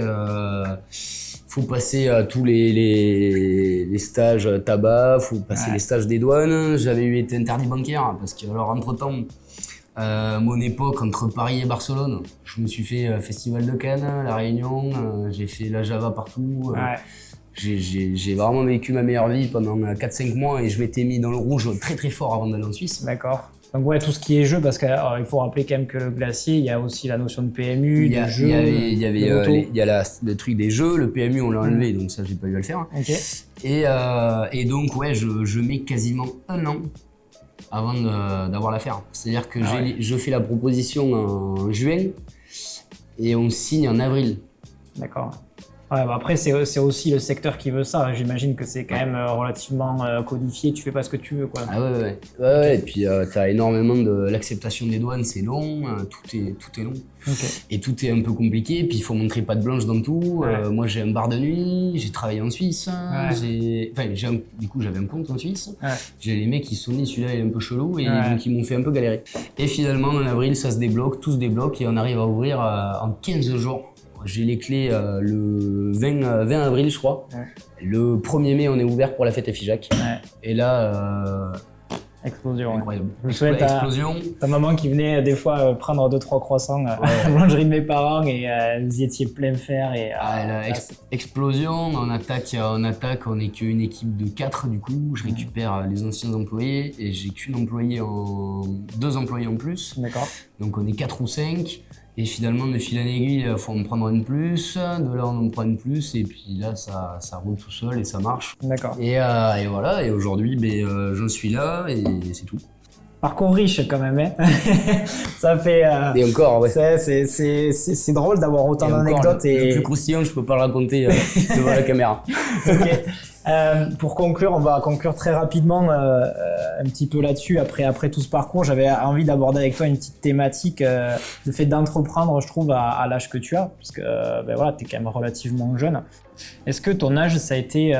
A: faut passer à tous les stages tabac, faut passer les stages des douanes. J'avais été interdit bancaire parce que alors entre-temps, mon époque entre Paris et Barcelone, je me suis fait Festival de Cannes, La Réunion, j'ai fait la Java partout. J'ai vraiment vécu ma meilleure vie pendant 4-5 mois et je m'étais mis dans le rouge très très fort avant d'aller en Suisse.
B: D'accord. Donc tout ce qui est jeu, parce qu'il faut rappeler quand même que le glacier, il y a aussi la notion de PMU, des jeux,
A: il y a le truc des jeux, le PMU on l'a enlevé, donc ça j'ai pas eu à le faire. Et donc je mets quasiment 1 an avant d'avoir l'affaire. C'est-à-dire que je fais la proposition en juin et on signe en avril.
B: D'accord. Après, c'est aussi le secteur qui veut ça. J'imagine que c'est quand même relativement codifié. Tu fais pas ce que tu veux, quoi.
A: Et puis, t'as énormément l'acceptation des douanes, c'est long. Tout est long. Et tout est un peu compliqué. Puis, il faut montrer patte blanche dans tout. Moi, j'ai un bar de nuit. J'ai travaillé en Suisse. Du coup, j'avais un compte en Suisse. J'ai les mecs qui se sont dit, celui-là, il est un peu chelou. Et donc, ils m'ont fait un peu galérer. Et finalement, en avril, ça se débloque. Tout se débloque. Et on arrive à ouvrir en 15 jours. J'ai les clés le 20 avril, je crois. Le 1er mai, on est ouvert pour la fête à Figeac. Et là,
B: explosion.
A: Incroyable.
B: Je me souviens ta maman qui venait des fois prendre 2-3 croissants à la boulangerie de mes parents et vous y étiez plein fer.
A: Explosion, on attaque, on n'est qu'une équipe de 4 du coup. Je récupère les anciens employés et j'ai qu'une employée 2 employés en plus.
B: D'accord.
A: Donc on est 4 ou 5. Et finalement, de fil en aiguille, il faut en prendre une plus, de là on en prend une plus, et puis là ça roule tout seul et ça marche.
B: D'accord.
A: Et voilà, et aujourd'hui, j'en suis là et c'est tout.
B: Parcours riche quand même, hein. Ça fait.
A: Et encore, ouais.
B: C'est drôle d'avoir autant d'anecdotes.
A: Le plus croustillant, je peux pas le raconter devant la caméra.
B: Pour conclure, on va conclure très rapidement un petit peu là-dessus. Après tout ce parcours, j'avais envie d'aborder avec toi une petite thématique, le fait d'entreprendre, je trouve, à l'âge que tu as, parce que t'es quand même relativement jeune. Est-ce que ton âge, ça a été,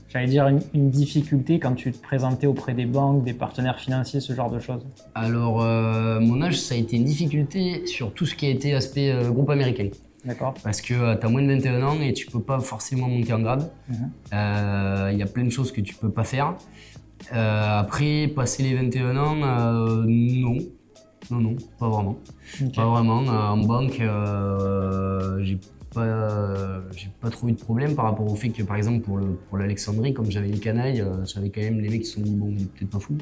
B: j'allais dire, une difficulté quand tu te présentais auprès des banques, des partenaires financiers, ce genre de choses? Alors,
A: mon âge, ça a été une difficulté sur tout ce qui a été aspect groupe américain.
B: D'accord.
A: Parce que tu as moins de 21 ans et tu peux pas forcément monter en grade. Y a plein de choses que tu peux pas faire. Après, passer les 21 ans, non, pas vraiment. Pas vraiment. En banque, j'ai pas trop eu de problème par rapport au fait que, par exemple, pour l'Alexandrie, comme j'avais une canaille, j'avais quand même les mecs qui se sont dit, bon, peut-être pas fou.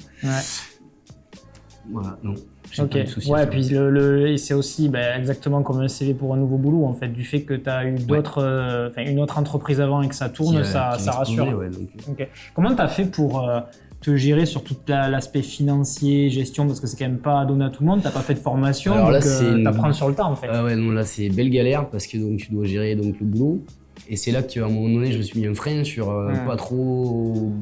A: Voilà, non.
B: Ok, puis c'est aussi exactement comme un CV pour un nouveau boulot, en fait, du fait que tu as eu une autre entreprise avant et que ça tourne, ça rassure.
A: Donc...
B: Okay. Comment tu as fait pour te gérer sur tout l'aspect financier, gestion, parce que c'est quand même pas donné à tout le monde, t'as pas fait de formation,
A: alors là,
B: donc t'apprends sur le tas en fait.
A: Ah ouais, non, là c'est belle galère parce que donc, tu dois gérer donc, le boulot. Et c'est là qu'à un moment donné, je me suis mis un frein sur pas trop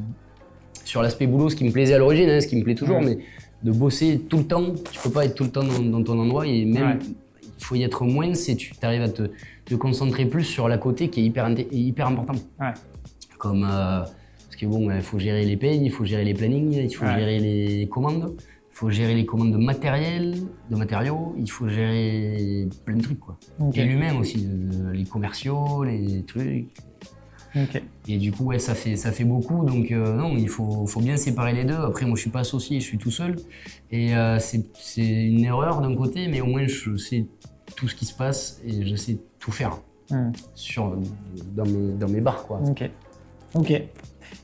A: sur l'aspect boulot, ce qui me plaisait à l'origine, hein, ce qui me plaît toujours, mais de bosser tout le temps, tu peux pas être tout le temps dans ton endroit et même il faut y être moins, c'est tu arrives à te concentrer plus sur la côté qui est hyper important.
B: Ouais.
A: Comme parce que bon, il faut gérer les payes, il faut gérer les plannings, il faut gérer les commandes, il faut gérer les commandes de matériaux, il faut gérer plein de trucs quoi. Okay. Et l'humain aussi, les commerciaux, les trucs.
B: Okay.
A: Et du coup, ouais, ça fait beaucoup, donc non, il faut bien séparer les deux. Après, moi, je suis pas associé, je suis tout seul. Et c'est une erreur d'un côté, mais au moins, je sais tout ce qui se passe et je sais tout faire dans mes bars, quoi.
B: Ok.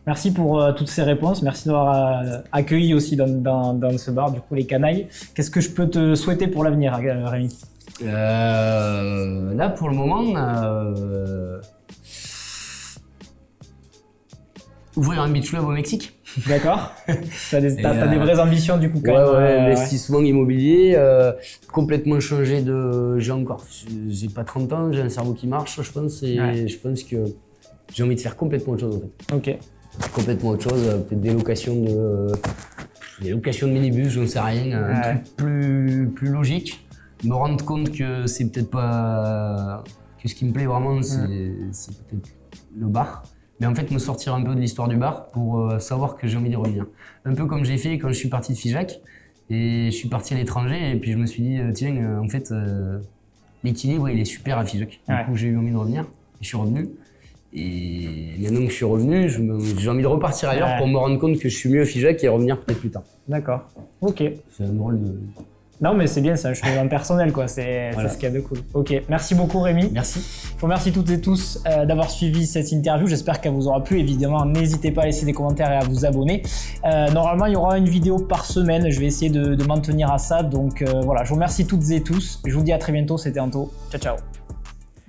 B: Merci pour toutes ces réponses. Merci d'avoir accueilli aussi dans ce bar, du coup, les canailles. Qu'est-ce que je peux te souhaiter pour l'avenir, Rémi?
A: Là, pour le moment, ouvrir un beach club au Mexique.
B: D'accord. T'as des vraies ambitions du coup quand même.
A: Investissement immobilier, complètement changé de... J'ai pas 30 ans, j'ai un cerveau qui marche, je pense, et je pense que j'ai envie de faire complètement autre chose en fait.
B: Ok.
A: Complètement autre chose, peut-être des locations de minibus, j'en sais rien, un truc plus logique. Me rendre compte que c'est peut-être pas... que ce qui me plaît vraiment, c'est peut-être le bar. Mais en fait, me sortir un peu de l'histoire du bar pour savoir que j'ai envie d'y revenir. Un peu comme j'ai fait quand je suis parti de Figeac et je suis parti à l'étranger et puis je me suis dit, tiens, en fait, l'équilibre, il est super à Figeac. Du coup, j'ai eu envie de revenir et je suis revenu. Et maintenant que je suis revenu, j'ai envie de repartir ailleurs pour me rendre compte que je suis mieux à Figeac et revenir peut-être plus tard.
B: D'accord, ok.
A: C'est un drôle de...
B: Non mais c'est bien, c'est un cheminement personnel quoi, c'est ce qu'il y a de cool. Ok, merci beaucoup Rémi.
A: Merci.
B: Je vous remercie toutes et tous d'avoir suivi cette interview, j'espère qu'elle vous aura plu. Évidemment, n'hésitez pas à laisser des commentaires et à vous abonner. Normalement, il y aura une vidéo par semaine, je vais essayer de m'en tenir à ça. Donc voilà, je vous remercie toutes et tous. Je vous dis à très bientôt, c'était Anto. Ciao ciao.